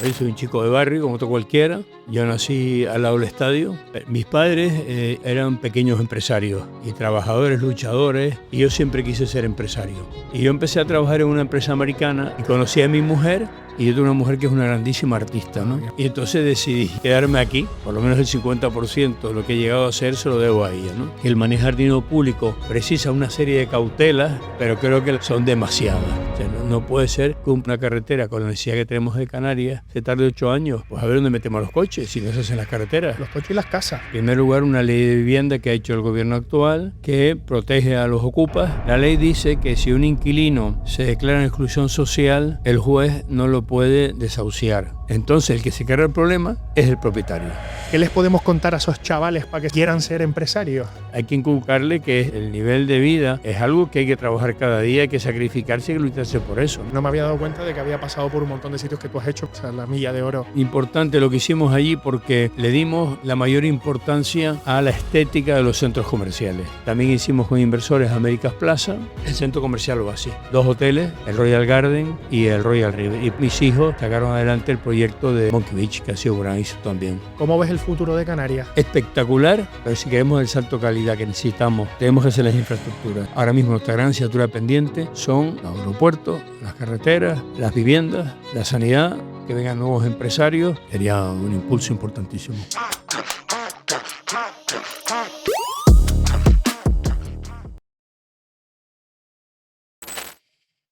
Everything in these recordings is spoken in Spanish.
Yo soy un chico de barrio, como todo cualquiera. Yo nací al lado del estadio. Mis padres eran pequeños empresarios y trabajadores, luchadores, y yo siempre quise ser empresario. Y yo empecé a trabajar en una empresa americana y conocí a mi mujer, y yo tengo una mujer que es una grandísima artista, ¿no? Y entonces decidí quedarme aquí, por lo menos el 50% de lo que he llegado a hacer se lo debo a ella, ¿no? El manejar dinero público precisa una serie de cautelas, pero creo que son demasiadas. O sea, no puede ser que una carretera con la necesidad que tenemos de Canarias se tarde 8 años. Pues a ver dónde metemos los coches, si no se hacen las carreteras. Los coches y las casas. En primer lugar, una ley de vivienda que ha hecho el gobierno actual que protege a los ocupas. La ley dice que si un inquilino se declara en exclusión social, el juez no lo puede desahuciar. Entonces el que se carga el problema es el propietario. ¿Qué les podemos contar a esos chavales para que quieran ser empresarios? Hay que inculcarle que el nivel de vida es algo que hay que trabajar cada día, hay que sacrificarse y lucharse por eso. No me había dado cuenta de que había pasado por un montón de sitios que tú has hecho, o sea, la milla de oro. Importante lo que hicimos allí porque le dimos la mayor importancia a la estética de los centros comerciales. También hicimos con inversores Américas Plaza, el centro comercial Oasis, 2 hoteles, el Royal Garden y el Royal River. Y mis hijos sacaron adelante el proyecto de Monkey Beach, que ha sido gran éxito también. ¿Cómo ves el futuro de Canarias? Espectacular, pero si queremos el salto de calidad que necesitamos, tenemos que hacer las infraestructuras. Ahora mismo nuestra gran asignatura pendiente son los aeropuertos, las carreteras, las viviendas, la sanidad, que vengan nuevos empresarios, sería un impulso importantísimo.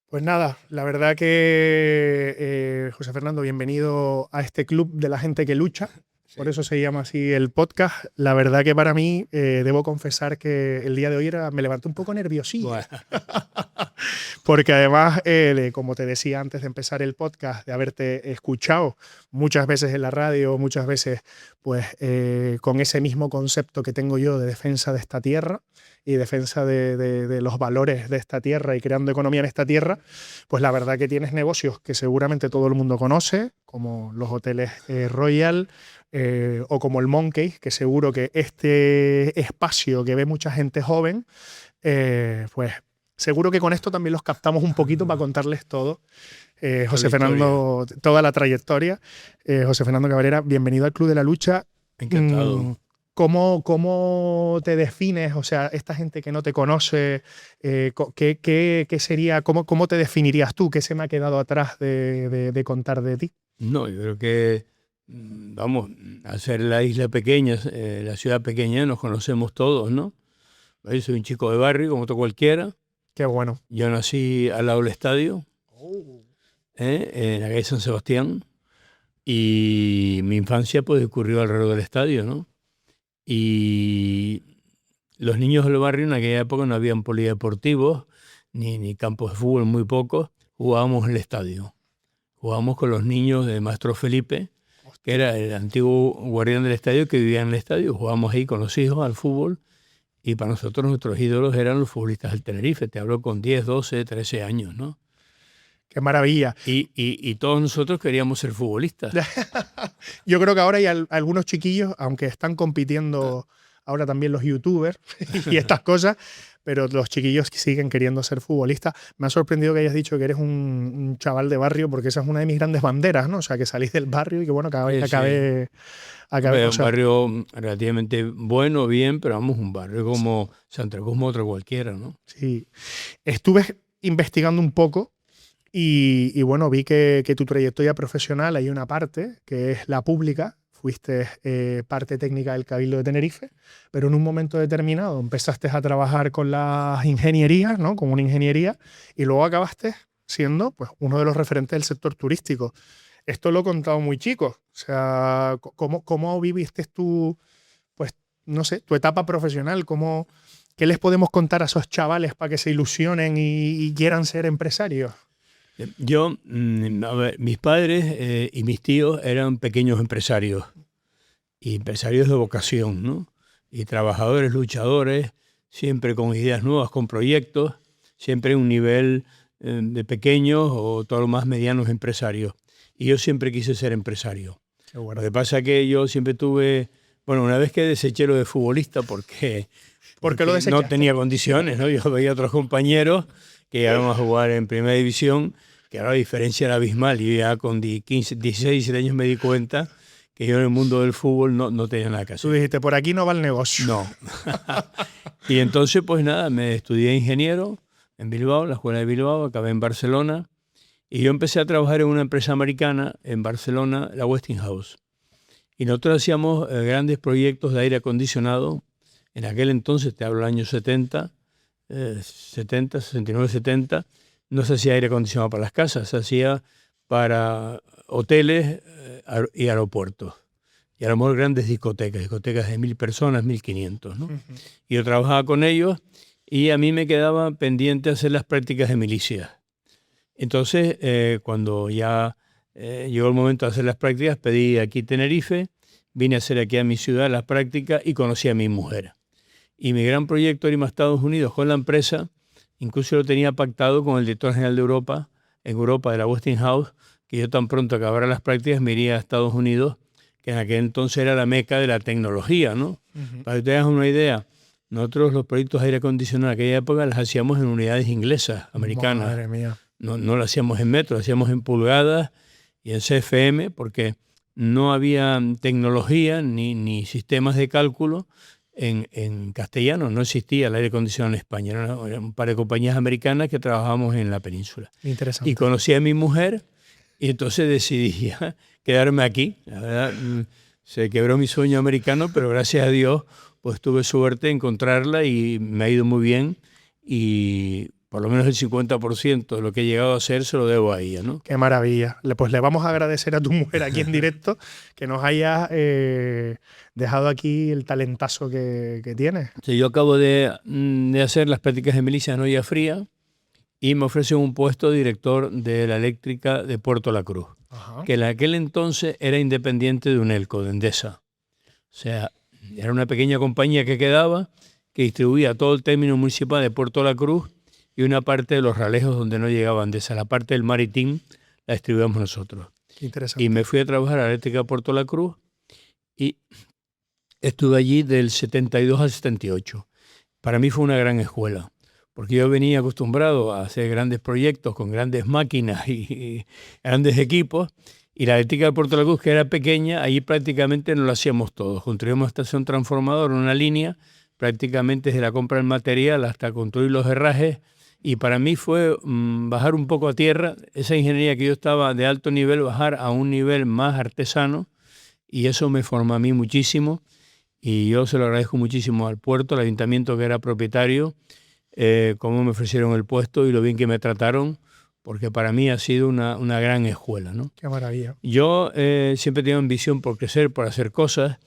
Pues nada, la verdad que José Fernando, bienvenido a este club de la gente que lucha. Por eso se llama así el podcast. La verdad que para mí, debo confesar que el día de hoy me levanté un poco nerviosillo. Bueno. Porque además, como te decía antes de empezar el podcast, de haberte escuchado muchas veces en la radio, muchas veces pues con ese mismo concepto que tengo yo de defensa de esta tierra y defensa de los valores de esta tierra y creando economía en esta tierra, pues la verdad que tienes negocios que seguramente todo el mundo conoce, como los hoteles Royal, o como el Monkey, que seguro que este espacio que ve mucha gente joven, pues seguro que con esto también los captamos un poquito para contarles todo. José Fernando, toda la trayectoria. José Fernando Cabrera, bienvenido al Club de la Lucha. Encantado. ¿Cómo te defines? O sea, esta gente que no te conoce, ¿qué sería, cómo te definirías tú? ¿Qué se me ha quedado atrás de contar de ti? No, yo creo que vamos, a ser la isla pequeña, la ciudad pequeña, nos conocemos todos, ¿no? Yo soy un chico de barrio, como todo cualquiera. Qué bueno. Yo nací al lado del estadio, en la calle San Sebastián, y mi infancia pues ocurrió alrededor del estadio, ¿no? Y los niños del barrio en aquella época no habían polideportivos, ni campos de fútbol, muy pocos. Jugábamos en el estadio. Jugábamos con los niños de Maestro Felipe, que era el antiguo guardián del estadio que vivía en el estadio. Jugábamos ahí con los hijos al fútbol y para nosotros nuestros ídolos eran los futbolistas del Tenerife. Te hablo con 10, 12, 13 años, ¿no? ¡Qué maravilla! Y todos nosotros queríamos ser futbolistas. Yo creo que ahora hay algunos chiquillos, aunque están compitiendo ahora también los youtubers y estas cosas, pero los chiquillos siguen queriendo ser futbolistas. Me ha sorprendido que hayas dicho que eres un chaval de barrio, porque esa es una de mis grandes banderas, ¿no? O sea, que salís del barrio y que bueno, acabé. Un barrio relativamente bueno, bien, pero vamos, un barrio como Santa Cruz, como otro cualquiera, ¿no? Sí. Estuve investigando un poco y bueno, vi que tu trayectoria profesional hay una parte que es la pública. Fuiste parte técnica del Cabildo de Tenerife, pero en un momento determinado empezaste a trabajar con las ingenierías, ¿no? Con una ingeniería, y luego acabaste siendo pues, uno de los referentes del sector turístico. Esto lo he contado muy chico. O sea, ¿cómo viviste tú, pues, no sé, tu etapa profesional? ¿Qué les podemos contar a esos chavales para que se ilusionen y quieran ser empresarios? Yo, a ver, mis padres y mis tíos eran pequeños empresarios, y empresarios de vocación, ¿no? Y trabajadores, luchadores, siempre con ideas nuevas, con proyectos, siempre en un nivel de pequeños o todo lo más medianos empresarios. Y yo siempre quise ser empresario. Qué bueno. Lo que pasa es que yo siempre tuve, bueno, una vez que deseché lo de futbolista porque lo desechaste? No tenía condiciones, ¿no? Yo veía a otros compañeros que llegaron a jugar en primera división que ahora la diferencia era abismal. Yo ya con 15, 16, 17 años me di cuenta que yo en el mundo del fútbol no tenía nada que hacer. Tú dijiste, por aquí no va el negocio. No. Y entonces, pues nada, me estudié ingeniero en Bilbao, la escuela de Bilbao, acabé en Barcelona, y yo empecé a trabajar en una empresa americana en Barcelona, la Westinghouse. Y nosotros hacíamos grandes proyectos de aire acondicionado. En aquel entonces, te hablo del año 70, 69, 70, no se hacía aire acondicionado para las casas, se hacía para hoteles y aeropuertos. Y a lo mejor grandes discotecas de 1.000 personas, 1.500, ¿no? Ujú. Y yo trabajaba con ellos y a mí me quedaba pendiente hacer las prácticas de milicias. Entonces, cuando ya llegó el momento de hacer las prácticas, pedí aquí Tenerife, vine a hacer aquí a mi ciudad las prácticas y conocí a mi mujer. Y mi gran proyecto era irme a Estados Unidos con la empresa, incluso lo tenía pactado con el director general de Europa, en Europa de la Westinghouse, que yo tan pronto acabara las prácticas me iría a Estados Unidos, que en aquel entonces era la meca de la tecnología, ¿no? Ujú. Para que te hagas una idea, nosotros los proyectos de aire acondicionado en aquella época los hacíamos en unidades inglesas, americanas. Madre mía. No lo hacíamos en metros, lo hacíamos en pulgadas y en CFM, porque no había tecnología ni sistemas de cálculo en castellano. No existía el aire acondicionado en España. Era un par de compañías americanas que trabajábamos en la península. Interesante. Y conocí a mi mujer y entonces decidí ya quedarme aquí. La verdad, se quebró mi sueño americano, pero gracias a Dios pues tuve suerte de encontrarla y me ha ido muy bien. Y por lo menos el 50% de lo que he llegado a hacer se lo debo a ella, ¿no? Qué maravilla. Pues le vamos a agradecer a tu mujer aquí en directo que nos haya dejado aquí el talentazo que tienes. Sí, yo acabo de hacer las prácticas de milicia en Olla Fría y me ofrecen un puesto de director de la eléctrica de Puerto La Cruz, Ajá. que en aquel entonces era independiente de Unelco, de Endesa. O sea, era una pequeña compañía que quedaba, que distribuía todo el término municipal de Puerto La Cruz y una parte de los ralejos donde no llegaba Endesa. La parte del maritín la distribuíamos nosotros. Qué interesante. Y me fui a trabajar a la eléctrica de Puerto La Cruz y estuve allí del 72 al 78. Para mí fue una gran escuela, porque yo venía acostumbrado a hacer grandes proyectos con grandes máquinas y grandes equipos, y la eléctrica de Puerto La Cruz, que era pequeña, allí prácticamente no lo hacíamos todos. Construíamos una estación transformadora, una línea, prácticamente desde la compra del material hasta construir los herrajes, y para mí fue bajar un poco a tierra, esa ingeniería que yo estaba de alto nivel, bajar a un nivel más artesano, y eso me formó a mí muchísimo. Y yo se lo agradezco muchísimo al puerto, al ayuntamiento que era propietario, cómo me ofrecieron el puesto y lo bien que me trataron, porque para mí ha sido una gran escuela, ¿no? Qué maravilla. Yo siempre he tenido ambición por crecer, por hacer cosas,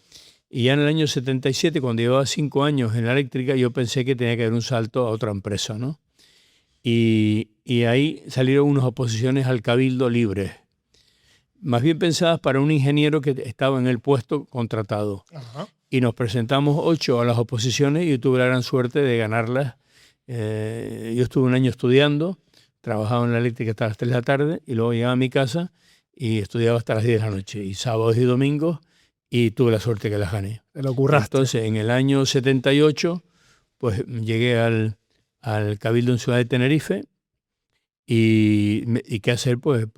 y ya en el año 77, cuando llevaba 5 años en la eléctrica, yo pensé que tenía que dar un salto a otra empresa, ¿no? Y ahí salieron unas oposiciones al Cabildo libres, más bien pensadas para un ingeniero que estaba en el puesto contratado. Ajá. Y nos presentamos 8 a las oposiciones y yo tuve la gran suerte de ganarlas. Yo estuve un año estudiando, trabajaba en la eléctrica hasta las 3 de la tarde y luego llegaba a mi casa y estudiaba hasta las 10 de la noche, y sábados y domingos, y tuve la suerte que las gané. Te lo curraste. Entonces, en el año 78, pues llegué al Cabildo en Ciudad de Tenerife y qué hacer, pues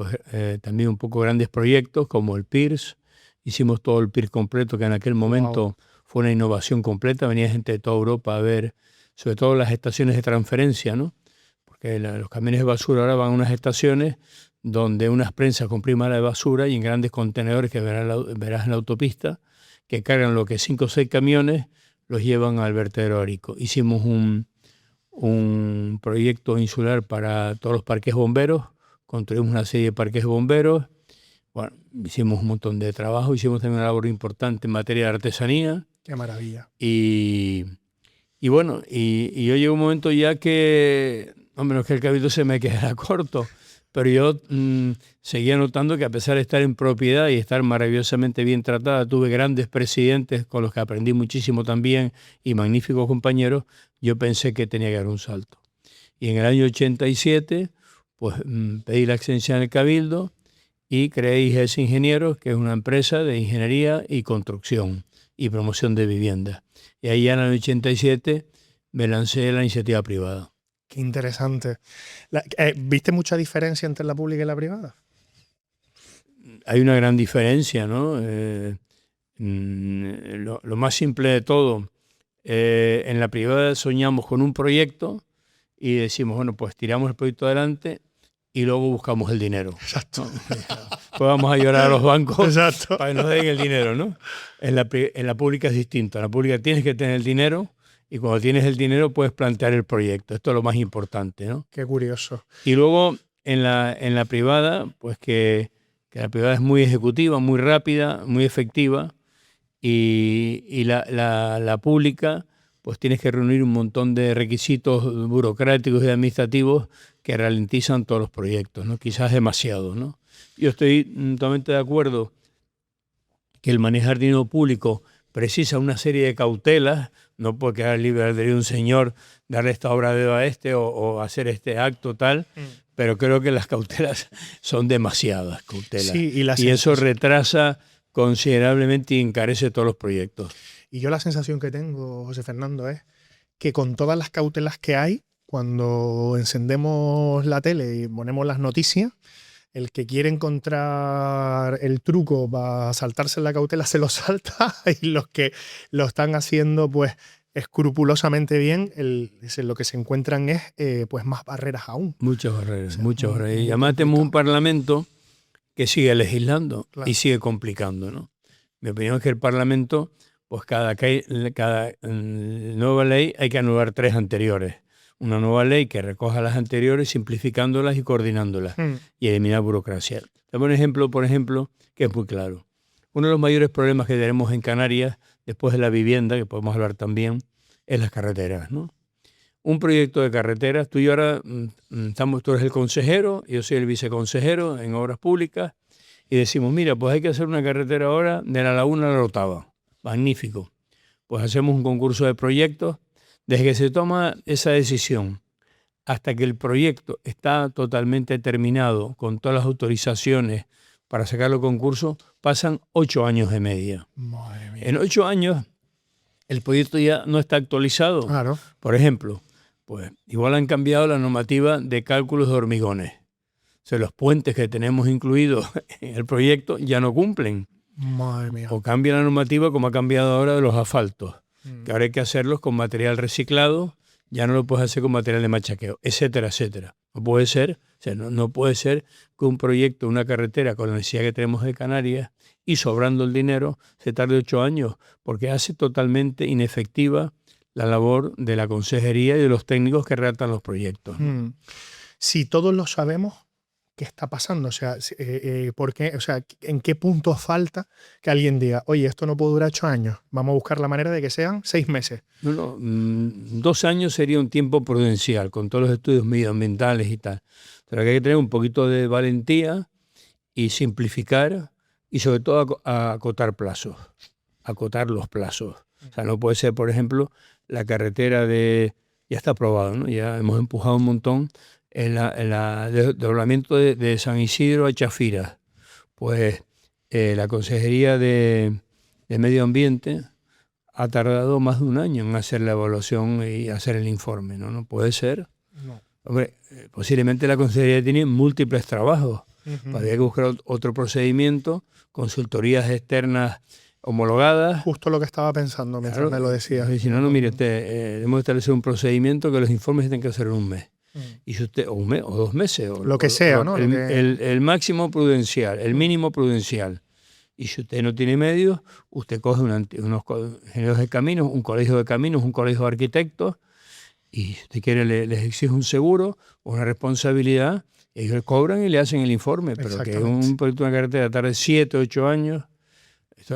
también un poco grandes proyectos como el PIRS. Hicimos todo el PIRS completo, que en aquel momento fue una innovación completa. Venía gente de toda Europa a ver, sobre todo las estaciones de transferencia, ¿no? Porque los camiones de basura ahora van a unas estaciones donde unas prensas comprimen la de basura y en grandes contenedores que verás en la autopista, que cargan lo que 5 o 6 camiones, los llevan al vertedero Arico. Hicimos un proyecto insular para todos los parques bomberos, construimos una serie de parques bomberos. Bueno, hicimos un montón de trabajo, hicimos también una labor importante en materia de artesanía. Qué maravilla. Y bueno, y yo llegué a un momento ya que, hombre, no es que el Cabildo se me quedara corto, pero yo seguía notando que a pesar de estar en propiedad y estar maravillosamente bien tratada, tuve grandes presidentes con los que aprendí muchísimo también y magníficos compañeros, yo pensé que tenía que dar un salto. Y en el año 87, pues pedí la exención en el Cabildo y creé IGES Ingenieros, que es una empresa de ingeniería y construcción y promoción de viviendas. Y ahí ya en el 87 me lancé a la iniciativa privada. Qué interesante. ¿Viste mucha diferencia entre la pública y la privada? Hay una gran diferencia, ¿no? Lo más simple de todo, en la privada soñamos con un proyecto y decimos, bueno, pues tiramos el proyecto adelante y luego buscamos el dinero. Exacto. ¿No? Pues vamos a llorar a los bancos Exacto. para que nos den el dinero, ¿no? En la pública es distinto. En la pública tienes que tener el dinero y cuando tienes el dinero puedes plantear el proyecto. Esto es lo más importante, ¿no? Qué curioso. Y luego en la privada, pues que la privada es muy ejecutiva, muy rápida, muy efectiva y la pública, pues tienes que reunir un montón de requisitos burocráticos y administrativos que ralentizan todos los proyectos, ¿no? Quizás demasiado, ¿no? Yo estoy totalmente de acuerdo que el manejar dinero público precisa una serie de cautelas, no puede quedar libre albedrío de un señor darle esta obra de a este o hacer este acto tal, pero creo que las cautelas son demasiadas cautelas. Sí, y eso retrasa considerablemente y encarece todos los proyectos. Y yo la sensación que tengo, José Fernando, es que con todas las cautelas que hay, cuando encendemos la tele y ponemos las noticias, el que quiere encontrar el truco para saltarse la cautela se lo salta y los que lo están haciendo pues escrupulosamente bien, lo que se encuentran es pues más barreras aún. Muchas barreras, O sea, muchas barreras. Y muy además tenemos un complicado. Parlamento que sigue legislando Claro. y sigue complicando, ¿no? Mi opinión es que el Parlamento, pues cada nueva ley hay que anular 3 anteriores. Una nueva ley que recoja las anteriores, simplificándolas y coordinándolas y eliminar burocracia. Dame un ejemplo, por ejemplo, que es muy claro. Uno de los mayores problemas que tenemos en Canarias, después de la vivienda, que podemos hablar también, es las carreteras, ¿no? Un proyecto de carreteras, tú y yo ahora tú eres el consejero, yo soy el viceconsejero en obras públicas, y decimos, mira, pues hay que hacer una carretera ahora de la Laguna a la Orotava. Magnífico. Pues hacemos un concurso de proyectos. Desde que se toma esa decisión hasta que el proyecto está totalmente terminado con todas las autorizaciones para sacarlo a concurso, pasan 8 años de media. Madre mía. En 8 años el proyecto ya no está actualizado. Claro. Por ejemplo, pues igual han cambiado la normativa de cálculos de hormigones. O sea, los puentes que tenemos incluidos en el proyecto ya no cumplen. Madre mía. O cambia la normativa como ha cambiado ahora de los asfaltos. Que ahora hay que hacerlos con material reciclado, ya no lo puedes hacer con material de machaqueo, etcétera, etcétera. No puede ser, o sea, no puede ser que un proyecto, una carretera con la necesidad que tenemos de Canarias y sobrando el dinero se tarde 8 años, porque hace totalmente inefectiva la labor de la consejería y de los técnicos que redactan los proyectos. Si todos lo sabemos, ¿qué está pasando? O sea, ¿por qué? O sea, ¿en qué punto falta que alguien diga, oye, esto no puede durar 8 años, vamos a buscar la manera de que sean 6 meses? No, 2 años sería un tiempo prudencial, con todos los estudios medioambientales y tal. Pero hay que tener un poquito de valentía y simplificar y sobre todo acotar plazos, acotar los plazos. O sea, no puede ser, por ejemplo, la carretera ya está aprobado, ¿no? Ya hemos empujado un montón el desdoblamiento de San Isidro a Chafira. Pues la Consejería de Medio Ambiente ha tardado más de 1 año en hacer la evaluación y hacer el informe, ¿no? No puede ser. No. Hombre, posiblemente la Consejería tiene múltiples trabajos. Habría que buscar otro procedimiento, consultorías externas homologadas. Justo lo que estaba pensando mientras me lo decías. Si no, mire usted, debemos establecer un procedimiento que los informes se tienen que hacer en 1 mes. Y si usted, o 1 mes, o 2 meses. Lo que sea, ¿no? El máximo prudencial, el mínimo prudencial. Y si usted no tiene medios, usted coge unos ingenieros de caminos, un colegio de caminos, un colegio de arquitectos, y si usted quiere les exige un seguro o una responsabilidad, ellos le cobran y le hacen el informe. Pero que un proyecto de una carretera tarde 7, 8 años,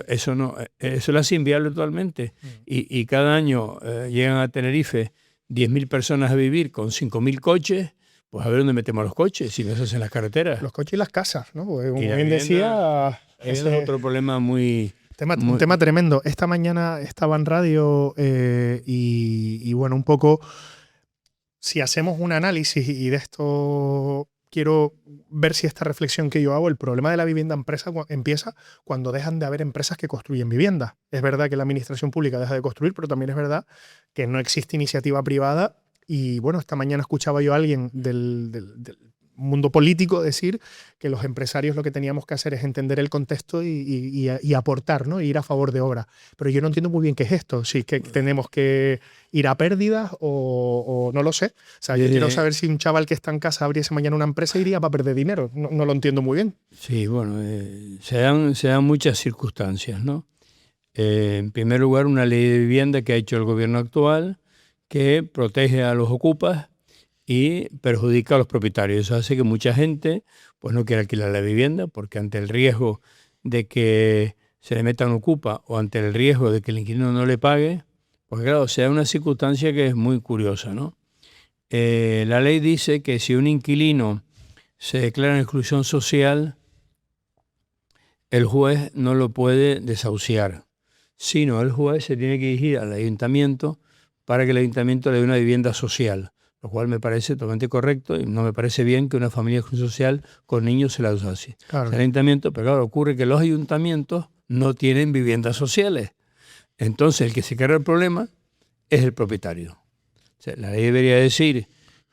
eso lo hace inviable totalmente. Y cada año llegan a Tenerife 10.000 personas a vivir con 5.000 coches. Pues a ver dónde metemos los coches, si no se hacen las carreteras. Los coches y las casas, ¿no? Porque como bien decía... Ese es otro problema muy... Un tema tremendo. Esta mañana estaba en radio y bueno, un poco, si hacemos un análisis y de esto quiero ver si esta reflexión que yo hago, el problema de la vivienda empieza cuando dejan de haber empresas que construyen viviendas. Es verdad que la administración pública deja de construir, pero también es verdad que no existe iniciativa privada Y bueno, esta mañana escuchaba yo a alguien del mundo político decir que los empresarios lo que teníamos que hacer es entender el contexto y aportar, ¿no? Ir a favor de obras. Pero yo no entiendo muy bien qué es esto. Si es que tenemos que ir a pérdidas o no lo sé. O sea, yo quiero saber si un chaval que está en casa abriese mañana una empresa iría para perder dinero. No lo entiendo muy bien. Sí, bueno, se dan muchas circunstancias, ¿no? En primer lugar, una ley de vivienda que ha hecho el gobierno actual que protege a los ocupas y perjudica a los propietarios. Eso hace que mucha gente pues no quiera alquilar la vivienda porque ante el riesgo de que se le meta un ocupa o ante el riesgo de que el inquilino no le pague, pues claro, se da una circunstancia que es muy curiosa, ¿no? La ley dice que si un inquilino se declara en exclusión social, el juez no lo puede desahuciar, sino el juez se tiene que dirigir al ayuntamiento para que el ayuntamiento le dé una vivienda social, lo cual me parece totalmente correcto y no me parece bien que una familia social con niños se la desahucie. Claro. El ayuntamiento, pero claro, ocurre que los ayuntamientos no tienen viviendas sociales. Entonces el que se carga el problema es el propietario. O sea, la ley debería decir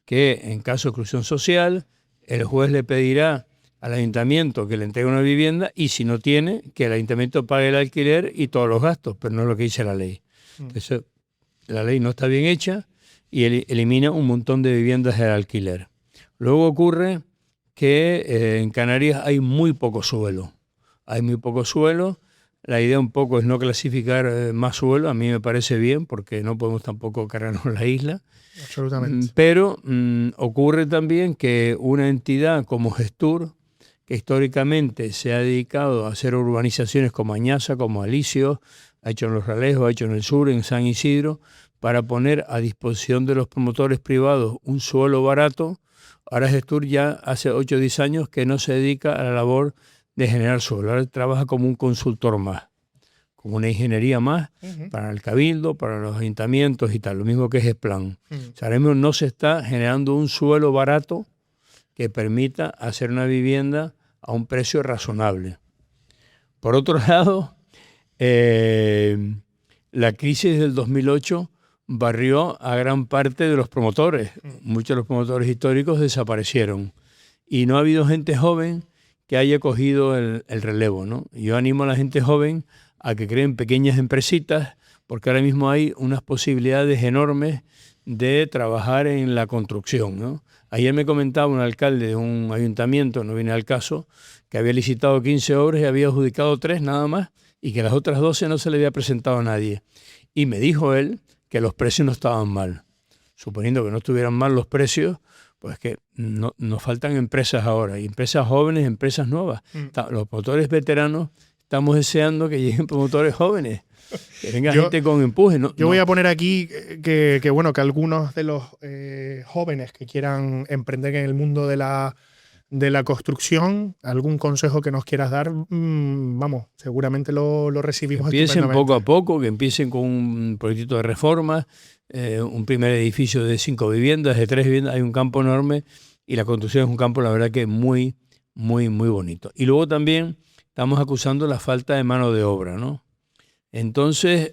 que en caso de exclusión social, el juez le pedirá al ayuntamiento que le entregue una vivienda y si no tiene, que el ayuntamiento pague el alquiler y todos los gastos, pero no es lo que dice la ley. Entonces, la ley no está bien hecha y elimina un montón de viviendas del alquiler. Luego ocurre que en Canarias hay muy poco suelo. Hay muy poco suelo. La idea un poco es no clasificar más suelo. A mí me parece bien porque no podemos tampoco cargarnos la isla. Absolutamente. Pero ocurre también que una entidad como Gestur, que históricamente se ha dedicado a hacer urbanizaciones como Añaza, como Alicio, ha hecho en Los Realejos, ha hecho en el sur, en San Isidro, para poner a disposición de los promotores privados un suelo barato. Ahora Gestur ya hace 8 o 10 años que no se dedica a la labor de generar suelo. Ahora trabaja como un consultor más, como una ingeniería más para el cabildo, para los ayuntamientos y tal, lo mismo que es Gesplan. O sea, ahora mismo no se está generando un suelo barato que permita hacer una vivienda a un precio razonable. Por otro lado, la crisis del 2008 barrió a gran parte de los promotores. Muchos de los promotores históricos desaparecieron y no ha habido gente joven que haya cogido el relevo, ¿no? Yo animo a la gente joven a que creen pequeñas empresitas porque ahora mismo hay unas posibilidades enormes de trabajar en la construcción, ¿no? Ayer me comentaba un alcalde de un ayuntamiento, no viene al caso, que había licitado 15 obras y había adjudicado 3 nada más y que las otras 12 no se le había presentado a nadie. Y me dijo él que los precios no estaban mal. Suponiendo que no estuvieran mal los precios, pues que no, nos faltan empresas ahora, y empresas jóvenes, empresas nuevas. Los promotores veteranos estamos deseando que lleguen promotores jóvenes, que venga gente con empuje. Yo voy a poner aquí que algunos de los jóvenes que quieran emprender en el mundo de la construcción, algún consejo que nos quieras dar, vamos, seguramente lo recibimos. Que empiecen poco a poco, que empiecen con un proyecto de reforma, un primer edificio de 5 viviendas, de 3 viviendas, hay un campo enorme y la construcción es un campo, la verdad, que muy, muy, muy bonito. Y luego también estamos acusando la falta de mano de obra, ¿no? Entonces,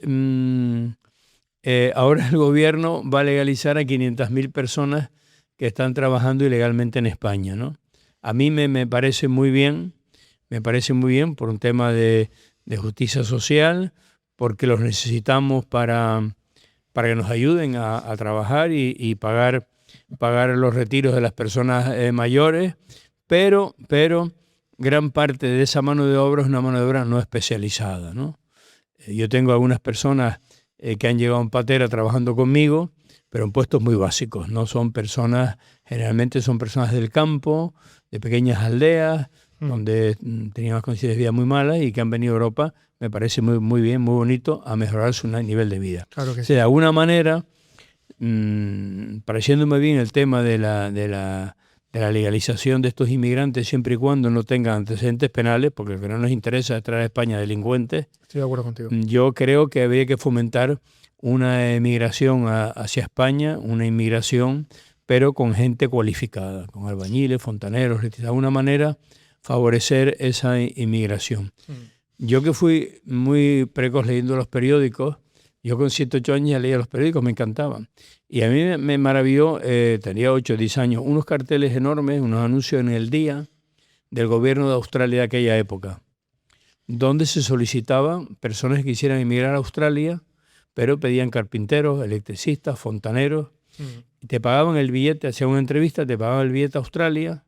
ahora el gobierno va a legalizar a 500.000 personas que están trabajando ilegalmente en España, ¿no? A mí me parece muy bien por un tema de justicia social, porque los necesitamos para que nos ayuden a trabajar y pagar los retiros de las personas mayores, pero gran parte de esa mano de obra es una mano de obra no especializada, ¿no? Yo tengo algunas personas que han llegado en patera trabajando conmigo, pero en puestos muy básicos, no son personas, generalmente son personas del campo, de pequeñas aldeas, donde tenían unas condiciones de vida muy malas y que han venido a Europa, me parece muy, muy bien, muy bonito, a mejorar su nivel de vida. Claro que sí. O sea, de alguna manera, pareciéndome bien el tema de la legalización de estos inmigrantes siempre y cuando no tengan antecedentes penales, porque lo que no nos interesa es traer a España delincuentes. Estoy de acuerdo contigo. Yo creo que habría que fomentar una emigración hacia España, una inmigración, pero con gente cualificada, con albañiles, fontaneros, de alguna manera favorecer esa inmigración. Yo que fui muy precoz leyendo los periódicos, Yo con 108 años ya leía los periódicos, me encantaban. Y a mí me maravilló, tenía 8 o 10 años, unos carteles enormes, unos anuncios en el día del gobierno de Australia de aquella época, donde se solicitaban personas que quisieran emigrar a Australia, pero pedían carpinteros, electricistas, fontaneros, y te pagaban el billete, hacían una entrevista, te pagaban el billete a Australia,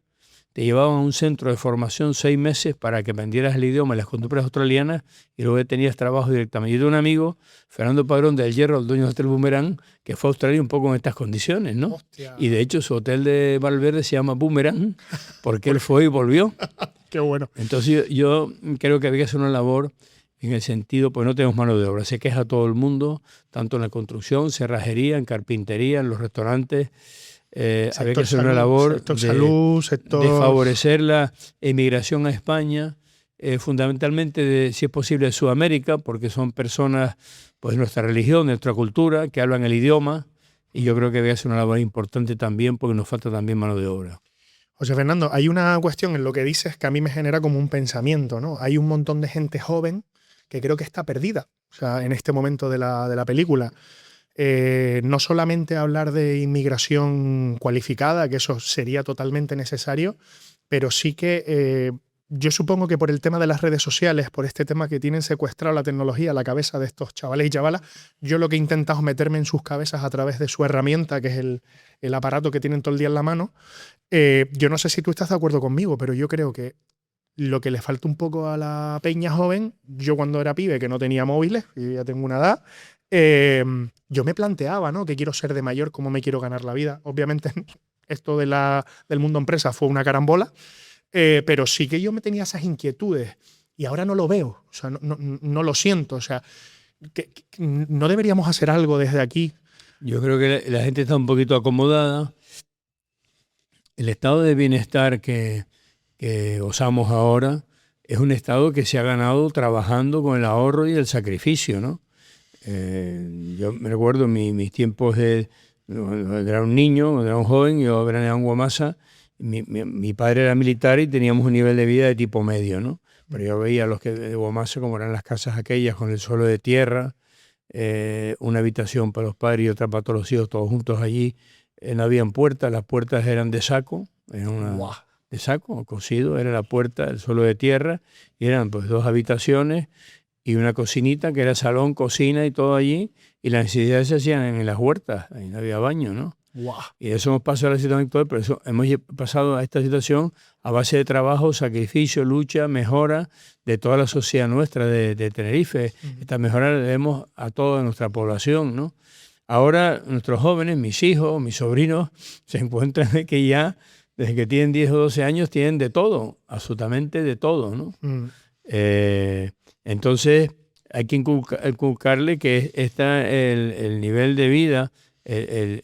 te llevaban a un centro de formación 6 meses para que aprendieras el idioma y las costumbres australianas y luego tenías trabajo directamente. Yo tengo un amigo, Fernando Padrón del Hierro, el dueño del Hotel Boomerang, que fue a Australia un poco en estas condiciones, ¿no? Hostia. Y de hecho su hotel de Valverde se llama Boomerang porque él fue y volvió. Qué bueno. Entonces yo creo que había que hacer una labor en el sentido, pues no tenemos mano de obra, se queja todo el mundo, tanto en la construcción, cerrajería, en carpintería, en los restaurantes. Había que hacer una labor de favorecer la emigración a España, fundamentalmente, si es posible, de Sudamérica, porque son personas pues, de nuestra religión, de nuestra cultura, que hablan el idioma, y yo creo que había que hacer una labor importante también, porque nos falta también mano de obra. José Fernando, hay una cuestión en lo que dices que a mí me genera como un pensamiento, ¿no? Hay un montón de gente joven que creo que está perdida, o sea, en este momento de la película. No solamente hablar de inmigración cualificada, que eso sería totalmente necesario, pero sí que yo supongo que por el tema de las redes sociales, por este tema que tienen secuestrado la tecnología, la cabeza de estos chavales y chavalas, yo lo que he intentado es meterme en sus cabezas a través de su herramienta, que es el aparato que tienen todo el día en la mano. Yo no sé si tú estás de acuerdo conmigo, pero yo creo que lo que le falta un poco a la peña joven, yo cuando era pibe, que no tenía móviles, y ya tengo una edad, yo me planteaba, ¿no? Que quiero ser de mayor, cómo me quiero ganar la vida. Obviamente esto del mundo empresa fue una carambola, pero sí que yo me tenía esas inquietudes y ahora no lo veo, o sea, no lo siento. O sea, que no deberíamos hacer algo desde aquí. Yo creo que la gente está un poquito acomodada. El estado de bienestar que gozamos ahora es un estado que se ha ganado trabajando con el ahorro y el sacrificio, ¿no? Yo me recuerdo mis tiempos cuando era un niño, cuando era un joven, yo veraneaba en Guamasa, mi padre era militar y teníamos un nivel de vida de tipo medio, ¿no? Pero yo veía a los que de Guamasa como eran las casas aquellas con el suelo de tierra, una habitación para los padres y otra para todos los hijos, todos juntos allí. No habían puertas, las puertas eran de saco, de saco, cosido, era la puerta, el suelo de tierra, y eran pues 2 habitaciones y una cocinita que era salón, cocina y todo allí, y las necesidades se hacían en las huertas, ahí no había baño, ¿no? Wow. Y de eso hemos pasado a la situación actual, pero eso hemos pasado a esta situación a base de trabajo, sacrificio, lucha, mejora de toda la sociedad nuestra de Tenerife. Esta mejora la debemos a toda nuestra población, ¿no? Ahora nuestros jóvenes, mis hijos, mis sobrinos, se encuentran que ya, desde que tienen 10 o 12 años, tienen de todo, absolutamente de todo, ¿no? Entonces hay que inculcarle que el nivel de vida, el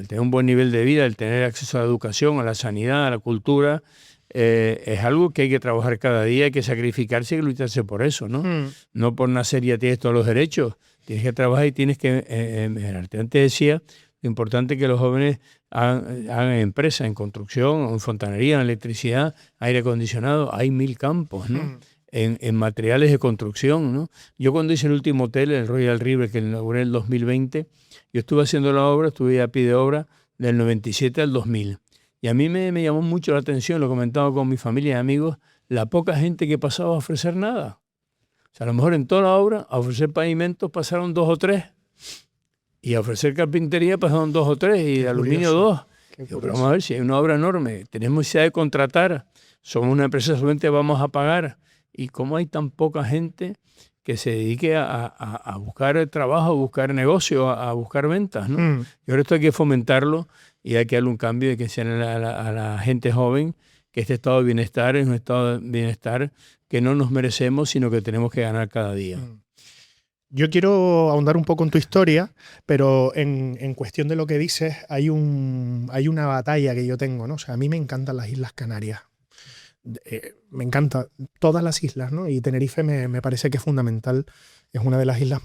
tener un buen nivel de vida, el tener acceso a la educación, a la sanidad, a la cultura, es algo que hay que trabajar cada día, hay que sacrificarse y lucharse por eso, ¿no? No por nacer ya tienes todos los derechos, tienes que trabajar y tienes que mejorarte. Antes decía lo importante es que los jóvenes hagan empresas en construcción, en fontanería, en electricidad, aire acondicionado, hay 1000 campos, ¿no? En materiales de construcción, ¿no? Yo cuando hice el último hotel, el Royal River, que inauguré en el 2020, yo estuve haciendo la obra, estuve a pie de obra del 97 al 2000. Y a mí me llamó mucho la atención, lo comentaba con mi familia y amigos, la poca gente que pasaba a ofrecer nada. O sea, a lo mejor en toda la obra, a ofrecer pavimentos pasaron 2 o 3. Y a ofrecer carpintería pasaron 2 o 3 y de aluminio 2. Pero vamos a ver si hay una obra enorme. Tenemos necesidad de contratar. Somos una empresa solamente, vamos a pagar. ¿Y cómo hay tan poca gente que se dedique a buscar trabajo, a buscar negocio, a buscar ventas, ¿no? Y ahora esto hay que fomentarlo y hay que darle un cambio de que sea a la gente joven que este estado de bienestar es un estado de bienestar que no nos merecemos, sino que tenemos que ganar cada día. Yo quiero ahondar un poco en tu historia, pero en cuestión de lo que dices, hay una batalla que yo tengo, ¿no? O sea, a mí me encantan las Islas Canarias. Me encanta todas las islas, ¿no? Y Tenerife me parece que es fundamental. Es una de las islas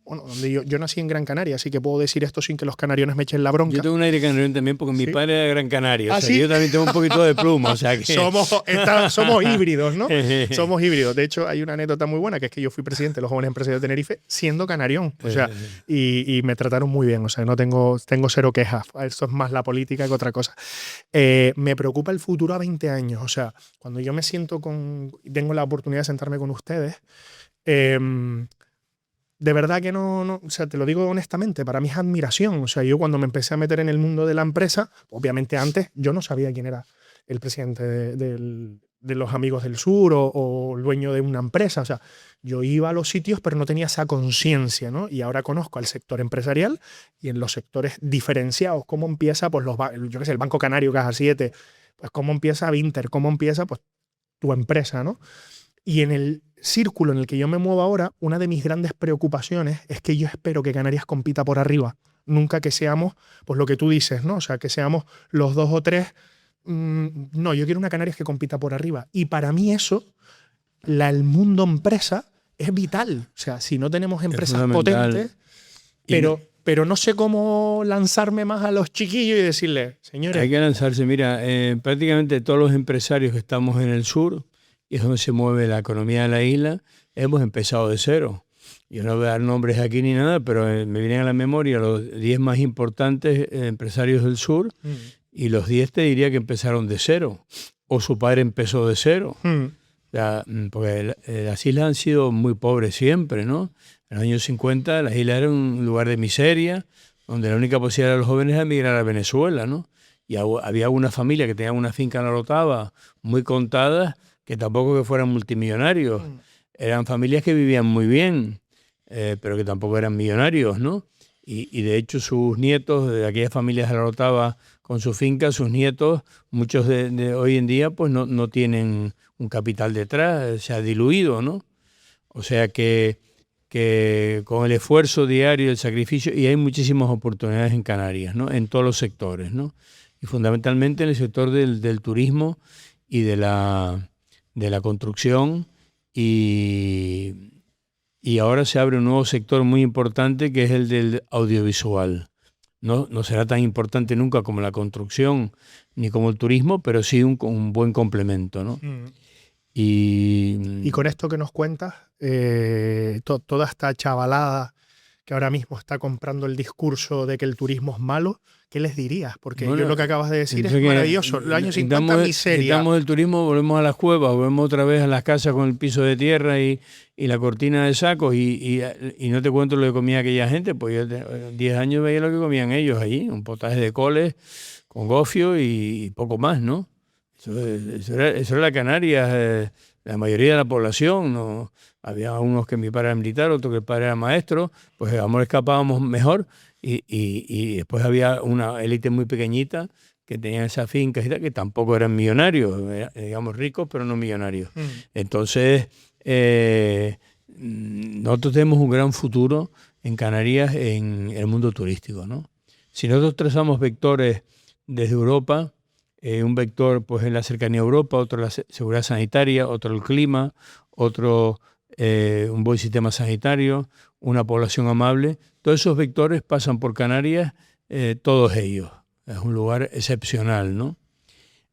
bueno, donde yo nací en Gran Canaria, así que puedo decir esto sin que los canariones me echen la bronca. Yo tengo un aire canarión también porque mi padre era Gran Canario. ¿Ah, o sea, sí? yo también tengo un poquito de pluma. O sea que... somos híbridos, ¿no? Somos híbridos. De hecho, hay una anécdota muy buena, que es que yo fui presidente de los jóvenes empresarios de Tenerife siendo canarión. O sea, y me trataron muy bien. O sea, no tengo cero quejas. Esto es más la política que otra cosa. Me preocupa el futuro a 20 años. O sea, cuando yo me siento tengo la oportunidad de sentarme con ustedes, de verdad que no, o sea, te lo digo honestamente, para mí es admiración. O sea, yo cuando me empecé a meter en el mundo de la empresa, obviamente antes yo no sabía quién era el presidente de los Amigos del Sur o el dueño de una empresa. O sea, yo iba a los sitios pero no tenía esa conciencia, ¿no? Y ahora conozco al sector empresarial y en los sectores diferenciados, cómo empieza, pues yo qué sé, el Banco Canario, Caja 7, pues cómo empieza Vinter, cómo empieza, pues, tu empresa, ¿no? Y en el círculo en el que yo me muevo ahora, una de mis grandes preocupaciones es que yo espero que Canarias compita por arriba. Nunca que seamos, pues lo que tú dices, ¿no? O sea, que seamos los 2 o 3. No, yo quiero una Canarias que compita por arriba. Y para mí eso, el mundo empresa, es vital. O sea, si no tenemos empresas potentes, pero no sé cómo lanzarme más a los chiquillos y decirles, señores... Hay que lanzarse. Mira, prácticamente todos los empresarios que estamos en el sur, y es donde se mueve la economía de la isla, hemos empezado de cero. Yo no voy a dar nombres aquí ni nada, pero me vienen a la memoria los 10 más importantes empresarios del sur, y los 10 te diría que empezaron de cero, o su padre empezó de cero. O sea, porque las islas han sido muy pobres siempre, ¿no? En los años 50 las islas eran un lugar de miseria, donde la única posibilidad de los jóvenes era emigrar a Venezuela, ¿no? Y había una familia que tenía una finca en la Orotava, muy contadas, que tampoco que fueran multimillonarios. Eran familias que vivían muy bien, pero que tampoco eran millonarios, ¿no? Y de hecho sus nietos, de aquellas familias de la Orotava con su finca, sus nietos, muchos de hoy en día, pues no tienen un capital detrás, se ha diluido, ¿no? O sea que con el esfuerzo diario, el sacrificio, y hay muchísimas oportunidades en Canarias, ¿no? En todos los sectores, ¿no? Y fundamentalmente en el sector del turismo y de la construcción, y ahora se abre un nuevo sector muy importante que es el del audiovisual. No será tan importante nunca como la construcción ni como el turismo, pero sí un buen complemento, ¿no? Y con esto que nos cuentas, toda esta chavalada que ahora mismo está comprando el discurso de que el turismo es malo, ¿qué les dirías? Porque yo lo que acabas de decir es maravilloso. Los años 50 miseria. Quitamos el turismo, volvemos a las cuevas, volvemos otra vez a las casas con el piso de tierra y la cortina de sacos, y no te cuento lo que comía aquella gente, pues yo 10 años veía lo que comían ellos allí, un potaje de coles con gofio y poco más, ¿no? Eso era la Canarias, la mayoría de la población, ¿no? Había unos que mi padre era militar, otros que el padre era maestro, pues amor escapábamos mejor, y después había una élite muy pequeñita que tenían esas fincas y tal, que tampoco eran millonarios, digamos ricos, pero no millonarios. Entonces, nosotros tenemos un gran futuro en Canarias en el mundo turístico, ¿no? Si nosotros trazamos vectores desde Europa, un vector pues en la cercanía a Europa, otro la seguridad sanitaria, otro el clima, otro un buen sistema sanitario, una población amable. Todos esos vectores pasan por Canarias, todos ellos. Es un lugar excepcional, ¿no?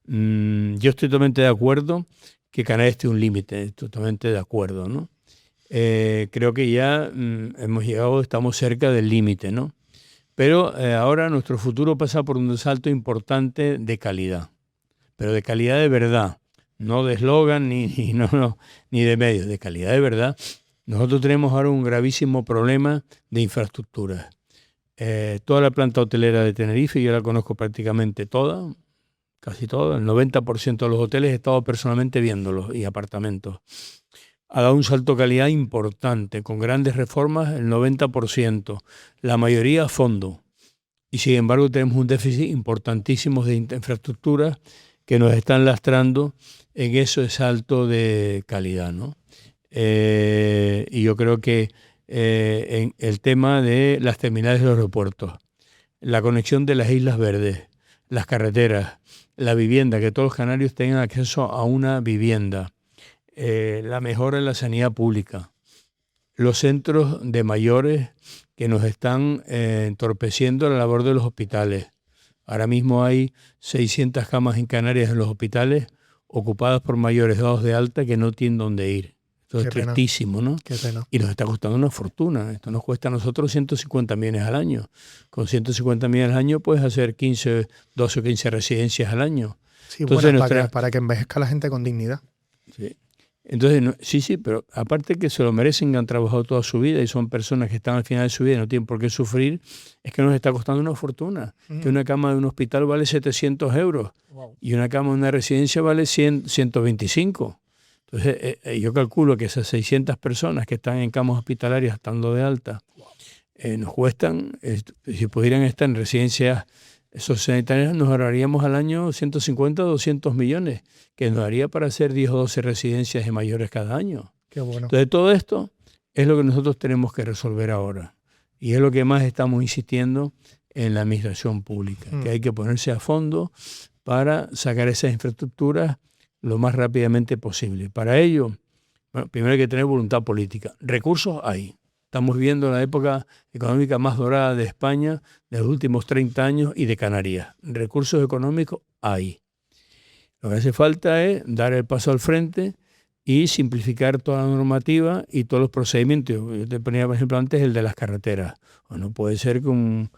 Yo estoy totalmente de acuerdo que Canarias tiene un límite, totalmente de acuerdo, ¿no? Creo que ya hemos llegado, estamos cerca del límite, ¿no? Pero ahora nuestro futuro pasa por un salto importante de calidad, pero de calidad de verdad, no de eslogan ni de medios, de calidad de verdad. Nosotros tenemos ahora un gravísimo problema de infraestructura. Toda la planta hotelera de Tenerife, yo la conozco prácticamente toda, casi toda, el 90% de los hoteles he estado personalmente viéndolos, y apartamentos. Ha dado un salto de calidad importante, con grandes reformas, el 90%, la mayoría a fondo. Y sin embargo tenemos un déficit importantísimo de infraestructuras que nos están lastrando en ese salto de calidad, ¿no? Y yo creo que en el tema de las terminales de los aeropuertos, la conexión de las Islas Verdes, las carreteras, la vivienda, que todos los canarios tengan acceso a una vivienda, la mejora en la sanidad pública, los centros de mayores que nos están entorpeciendo la labor de los hospitales. Ahora mismo hay 600 camas en Canarias en los hospitales ocupadas por mayores dados de alta que no tienen dónde ir. Esto es tristísimo, ¿no? Qué pena. Y nos está costando una fortuna. Esto nos cuesta a nosotros 150 millones al año. Con 150 millones al año puedes hacer 12 o 15 residencias al año. Sí, entonces, bueno, para que envejezca la gente con dignidad. Sí. Entonces, sí, pero aparte que se lo merecen, que han trabajado toda su vida y son personas que están al final de su vida y no tienen por qué sufrir, es que nos está costando una fortuna. Que una cama de un hospital vale 700 euros y una cama de una residencia vale 125. Entonces, yo calculo que esas 600 personas que están en camas hospitalarias estando de alta, nos cuestan, si pudieran estar en residencias sociosanitarias, nos ahorraríamos al año 150 o 200 millones, que nos daría para hacer 10 o 12 residencias de mayores cada año. Qué bueno. Entonces, todo esto es lo que nosotros tenemos que resolver ahora. Y es lo que más estamos insistiendo en la administración pública, que hay que ponerse a fondo para sacar esas infraestructuras lo más rápidamente posible. Para ello, bueno, primero hay que tener voluntad política. Recursos hay. Estamos viviendo la época económica más dorada de España de los últimos 30 años y de Canarias. Recursos económicos hay. Lo que hace falta es dar el paso al frente y simplificar toda la normativa y todos los procedimientos. Yo te ponía, por ejemplo, antes el de las carreteras. No puede ser que un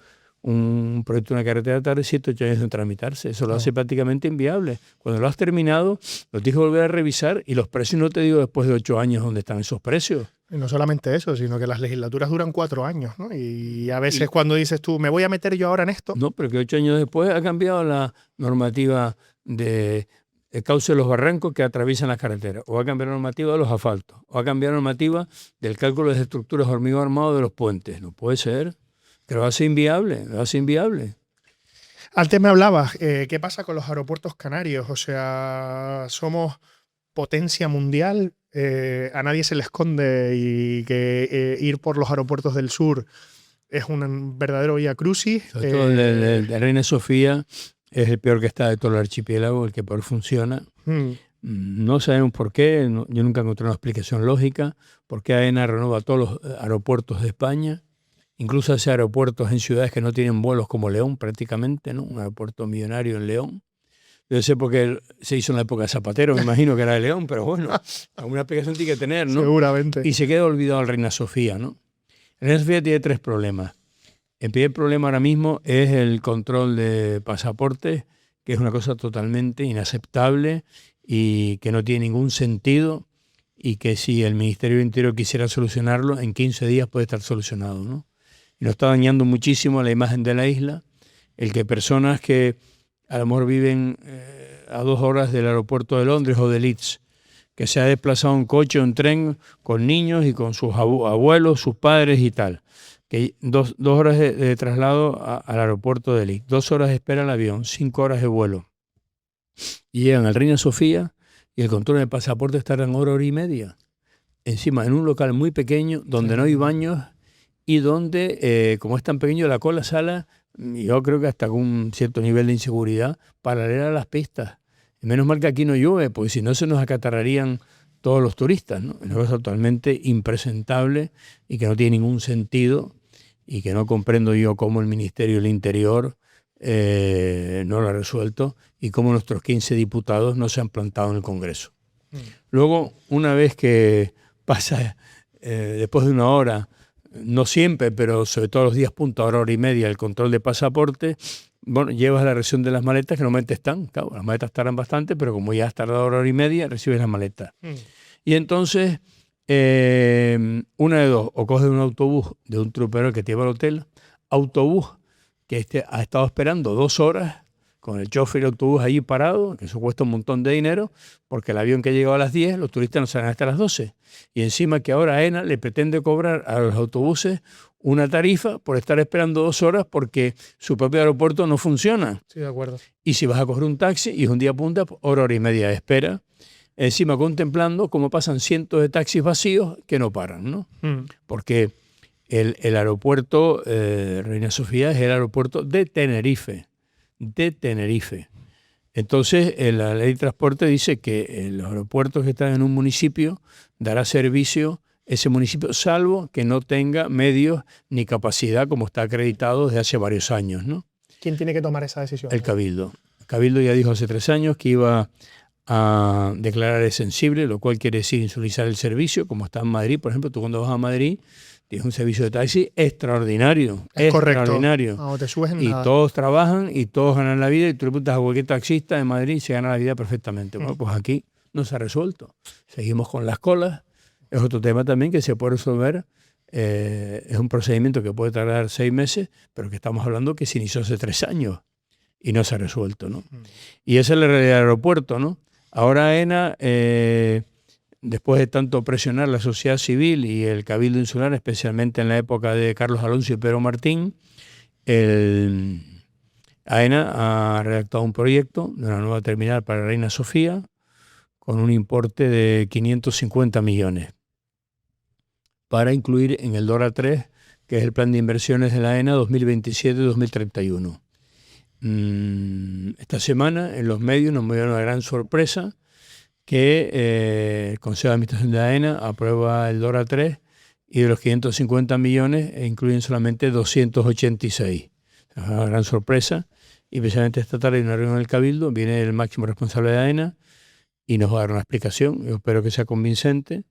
proyecto de una carretera tarde 7 o 8 años en tramitarse. Eso lo hace prácticamente inviable. Cuando lo has terminado, lo tienes que volver a revisar y los precios, no te digo después de 8 años dónde están esos precios. Y no solamente eso, sino que las legislaturas duran 4 años, ¿no? Y a veces cuando dices tú, me voy a meter yo ahora en esto. No, pero que 8 años después ha cambiado la normativa de cauce de los barrancos que atraviesan las carreteras, o ha cambiado la normativa de los asfaltos, o ha cambiado la normativa del cálculo de las estructuras de hormigón armado de los puentes. No puede ser. Que lo hace inviable, lo hace inviable. Antes me hablabas, ¿qué pasa con los aeropuertos canarios? O sea, somos potencia mundial, a nadie se le esconde y que ir por los aeropuertos del sur es un verdadero vía crucis. Sobre todo el de Reina Sofía es el peor que está de todo el archipiélago, el que peor funciona. No sabemos por qué, yo nunca encontré una explicación lógica, por qué AENA renueva todos los aeropuertos de España. Incluso hace aeropuertos en ciudades que no tienen vuelos como León prácticamente, ¿no? Un aeropuerto millonario en León. Debe ser porque se hizo en la época de Zapatero, me imagino que era de León, pero bueno, alguna explicación tiene que tener, ¿no? Seguramente. Y se queda olvidado el Reina Sofía, ¿no? El Reina Sofía tiene 3 problemas. El primer problema ahora mismo es el control de pasaportes, que es una cosa totalmente inaceptable y que no tiene ningún sentido y que si el Ministerio del Interior quisiera solucionarlo, en 15 días puede estar solucionado, ¿no? Y nos está dañando muchísimo la imagen de la isla, el que personas que a lo mejor viven a 2 horas del aeropuerto de Londres o de Leeds, que se ha desplazado en coche o en tren con niños y con sus abuelos, sus padres y tal, que 2 horas de traslado al aeropuerto de Leeds, 2 horas de espera al avión, 5 horas de vuelo. Y llegan al Reina Sofía y el control de pasaporte tarda en hora y media. Encima, en un local muy pequeño, donde no hay baños, y donde, como es tan pequeño, la cola sala, yo creo que hasta con un cierto nivel de inseguridad, paralela a las pistas. Y menos mal que aquí no llueve, porque si no se nos acatarrarían todos los turistas, ¿no? Es una cosa totalmente impresentable y que no tiene ningún sentido y que no comprendo yo cómo el Ministerio del Interior no lo ha resuelto y cómo nuestros 15 diputados no se han plantado en el Congreso. Luego, una vez que pasa, después de 1 hora, no siempre, pero sobre todo los días punta, hora y media, el control de pasaporte, bueno, llevas la revisión de las maletas que normalmente están, claro, las maletas tardan bastante, pero como ya has tardado 1 hora y media, recibes las maletas. Y entonces, una de dos, o coges un autobús de un trupero que te lleva al hotel, autobús que ha estado esperando 2 horas con el chofer y el autobús allí parado, que eso cuesta un montón de dinero, porque el avión que llegaba a las 10, los turistas no salen hasta las 12. Y encima que ahora AENA le pretende cobrar a los autobuses una tarifa por estar esperando 2 horas porque su propio aeropuerto no funciona. Sí, de acuerdo. Y si vas a coger un taxi y es un día punta, hora y media de espera, encima contemplando cómo pasan cientos de taxis vacíos que no paran, ¿no? Porque el aeropuerto Reina Sofía es el aeropuerto de Tenerife. Entonces, la ley de transporte dice que los aeropuertos que están en un municipio dará servicio ese municipio, salvo que no tenga medios ni capacidad como está acreditado desde hace varios años, ¿no? ¿Quién tiene que tomar esa decisión? El Cabildo. El Cabildo ya dijo hace 3 años que iba a declarar exensible, lo cual quiere decir insurizar el servicio, como está en Madrid. Por ejemplo, tú cuando vas a Madrid tienes un servicio de taxi extraordinario. Es extraordinario. Correcto. No te subes en y nada. todos trabajan y todos ganan la vida, y tú le preguntas a cualquier taxista de Madrid y se gana la vida perfectamente. Bueno, pues aquí no se ha resuelto. Seguimos con las colas. Es otro tema también que se puede resolver. Es un procedimiento que puede tardar 6 meses, pero que estamos hablando que se inició hace 3 años y no se ha resuelto, ¿no? Y esa es la realidad del aeropuerto, ¿no? Ahora AENA, después de tanto presionar la sociedad civil y el Cabildo Insular, especialmente en la época de Carlos Alonso y Pedro Martín, AENA ha redactado un proyecto de una nueva terminal para Reina Sofía con un importe de 550 millones para incluir en el DORA 3, que es el plan de inversiones de la AENA 2027-2031. Esta semana en los medios nos dio una gran sorpresa que el Consejo de Administración de AENA aprueba el DORA 3 y de los 550 millones incluyen solamente 286. Es una gran sorpresa, y precisamente esta tarde en una reunión del Cabildo viene el máximo responsable de AENA y nos va a dar una explicación. Yo espero que sea convincente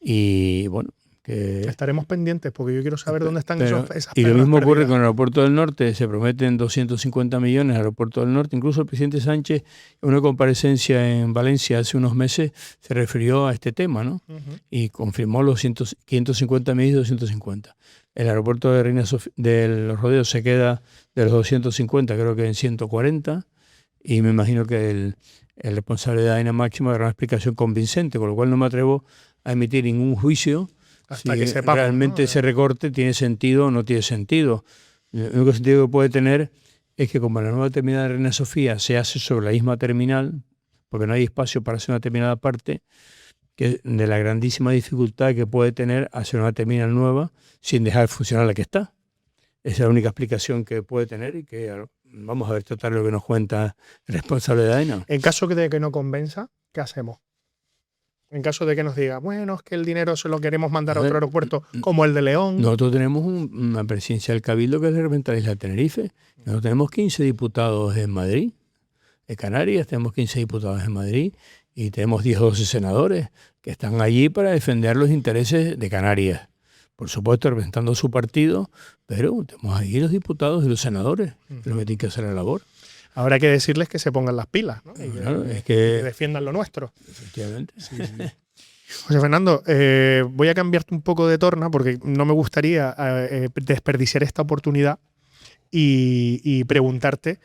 y bueno, que estaremos pendientes porque yo quiero saber dónde están esas y lo perlas mismo ocurre perdidas. con el Aeropuerto del Norte. Se prometen 250 millones al Aeropuerto del Norte. Incluso el presidente Sánchez, en una comparecencia en Valencia hace unos meses, se refirió a este tema, ¿no? Y confirmó los 550 millones y 250. El aeropuerto de Reina Sofía, de Los Rodeos, se queda de los 250, creo que en 140, y me imagino que el responsable de AENA máximo dará una explicación convincente, con lo cual no me atrevo a emitir ningún juicio hasta si que sepamos, realmente ¿no? ese recorte tiene sentido o no tiene sentido. El único sentido que puede tener es que como la nueva terminal de Reina Sofía se hace sobre la misma terminal, porque no hay espacio para hacer una terminal aparte, que de la grandísima dificultad que puede tener hacer una terminal nueva sin dejar funcionar la que está. Esa es la única explicación que puede tener, y que vamos a ver, tratar lo que nos cuenta el responsable de AENA. En caso de que no convenza, ¿qué hacemos? En caso de que nos diga, bueno, es que el dinero se lo queremos mandar a otro aeropuerto como el de León. Nosotros tenemos una presidencia del Cabildo que es de repente la isla de Tenerife. Nosotros tenemos 15 diputados en Madrid, de Canarias, tenemos 15 diputados en Madrid y tenemos 10 o 12 senadores que están allí para defender los intereses de Canarias. Por supuesto, representando su partido, pero tenemos ahí los diputados y los senadores, que los que tienen que hacer la labor. Habrá que decirles que se pongan las pilas, ¿no? Y Claro, que, es que defiendan lo nuestro. Efectivamente. Sí. José Fernando, voy a cambiarte un poco de torna porque no me gustaría desperdiciar esta oportunidad y preguntarte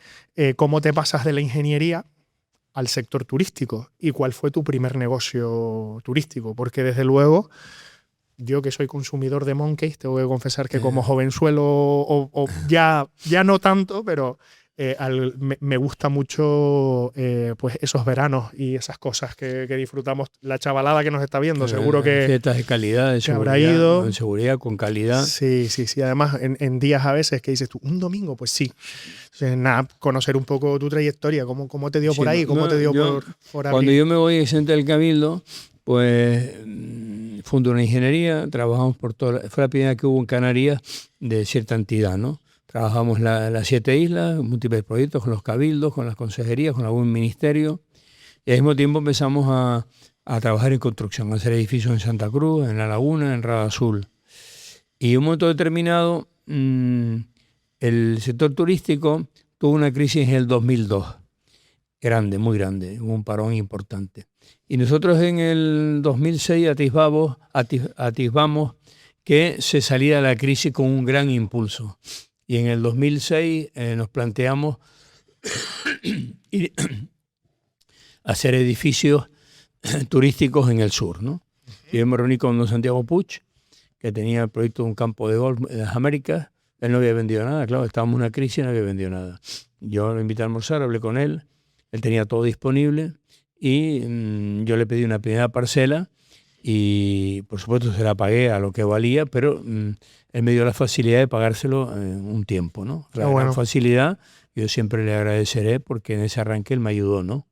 cómo te pasas de la ingeniería al sector turístico y cuál fue tu primer negocio turístico, porque desde luego yo, que soy consumidor de Monkeys, tengo que confesar que como jovenzuelo o ya no tanto, pero me gusta mucho pues esos veranos y esas cosas que disfrutamos. La chavalada que nos está viendo, seguro que fiestas de calidad, de habrá seguridad, ido. de seguridad, con calidad. Sí. Además, en días a veces que dices tú, un domingo, pues sí. Entonces, nada, conocer un poco tu trayectoria, cómo te dio por ahí, cómo te dio por abrir. Cuando yo me voy exente del Cabildo, pues fundo una ingeniería, trabajamos por fue la primera que hubo en Canarias de cierta entidad, ¿no? Trabajamos las 7 islas, múltiples proyectos con los cabildos, con las consejerías, con algún ministerio, y al mismo tiempo empezamos a trabajar en construcción, a hacer edificios en Santa Cruz, en La Laguna, en Rada Azul. Y en un momento determinado, el sector turístico tuvo una crisis en el 2002, grande, muy grande, hubo un parón importante. Y nosotros en el 2006 atisbamos que se salía de la crisis con un gran impulso. Y en el 2006 nos planteamos hacer edificios turísticos en el sur, ¿no? Y yo me reuní con don Santiago Puig, que tenía el proyecto de un campo de golf en las Américas. Él no había vendido nada, claro, estábamos en una crisis y no había vendido nada. Yo lo invité a almorzar, hablé con él, él tenía todo disponible y yo le pedí una primera parcela y por supuesto se la pagué a lo que valía, pero él me dio la facilidad de pagárselo en un tiempo, ¿no? La gran facilidad, yo siempre le agradeceré porque en ese arranque él me ayudó, ¿no?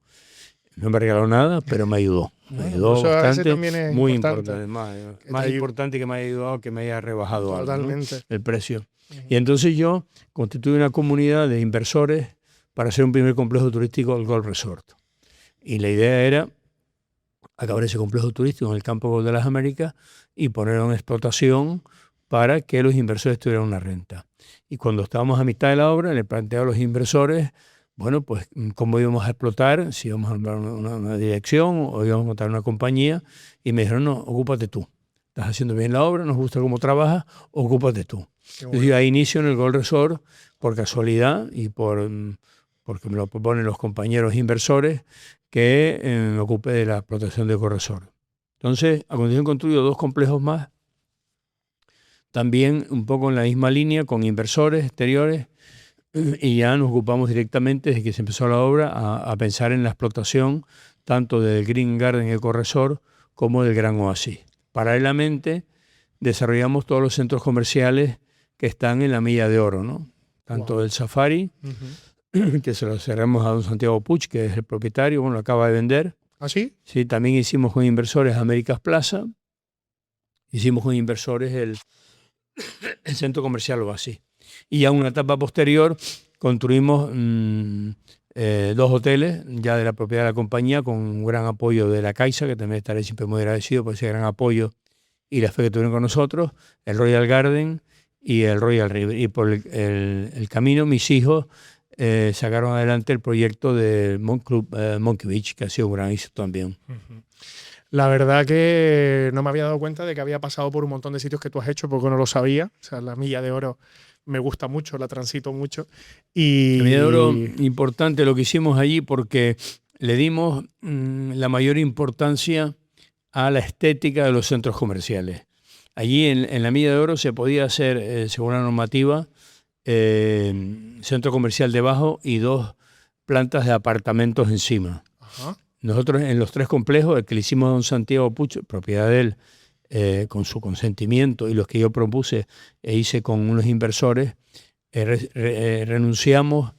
No me regaló nada, pero me ayudó. Me ayudó Eso a veces bastante, también es muy importante. importante. Más importante que me haya ayudado que me haya rebajado algo, ¿no? Totalmente. El precio. Y entonces yo constituí una comunidad de inversores para hacer un primer complejo turístico, el Gold Resort. Y la idea era acabar ese complejo turístico en el campo Gold de las Américas y ponerlo en explotación para que los inversores tuvieran una renta. Y cuando estábamos a mitad de la obra, le planteé a los inversores, bueno, pues cómo íbamos a explotar, si íbamos a nombrar una dirección o íbamos a montar una compañía, y me dijeron, no, ocúpate tú. Estás haciendo bien la obra, nos gusta cómo trabajas, ocúpate tú. Entonces yo ahí inicio en el Gold Resort por casualidad y porque me lo proponen los compañeros inversores que me ocupe de la explotación del Gold Resort. Entonces, a continuación construyo 2 complejos más, también un poco en la misma línea, con inversores exteriores, y ya nos ocupamos directamente desde que se empezó la obra a pensar en la explotación tanto del Green Garden Eco Resort como del Gran Oasis. Paralelamente desarrollamos todos los centros comerciales que están en la Milla de Oro, ¿no? Tanto el Safari, que se lo cerramos a don Santiago Puig, que es el propietario, bueno, lo acaba de vender. ¿Ah, sí? Sí, también hicimos con inversores Américas Plaza, hicimos con inversores el centro comercial Oasis. Y a una etapa posterior construimos 2 hoteles ya de la propiedad de la compañía con un gran apoyo de la Caixa, que también estaré siempre muy agradecido por ese gran apoyo y la fe que tuvieron con nosotros, el Royal Garden y el Royal River. Y por el camino mis hijos sacaron adelante el proyecto del Club Monkey Beach, que ha sido un gran éxito también. La verdad que no me había dado cuenta de que había pasado por un montón de sitios que tú has hecho porque no lo sabía. O sea, la Milla de Oro me gusta mucho, la transito mucho. Y La Milla de Oro, importante lo que hicimos allí porque le dimos la mayor importancia a la estética de los centros comerciales. Allí en la Milla de Oro se podía hacer, según la normativa, centro comercial debajo y 2 plantas de apartamentos encima. Ajá. Nosotros en los 3 complejos, el que le hicimos a don Santiago Puig, propiedad de él, con su consentimiento, y los que yo propuse e hice con unos inversores, renunciamos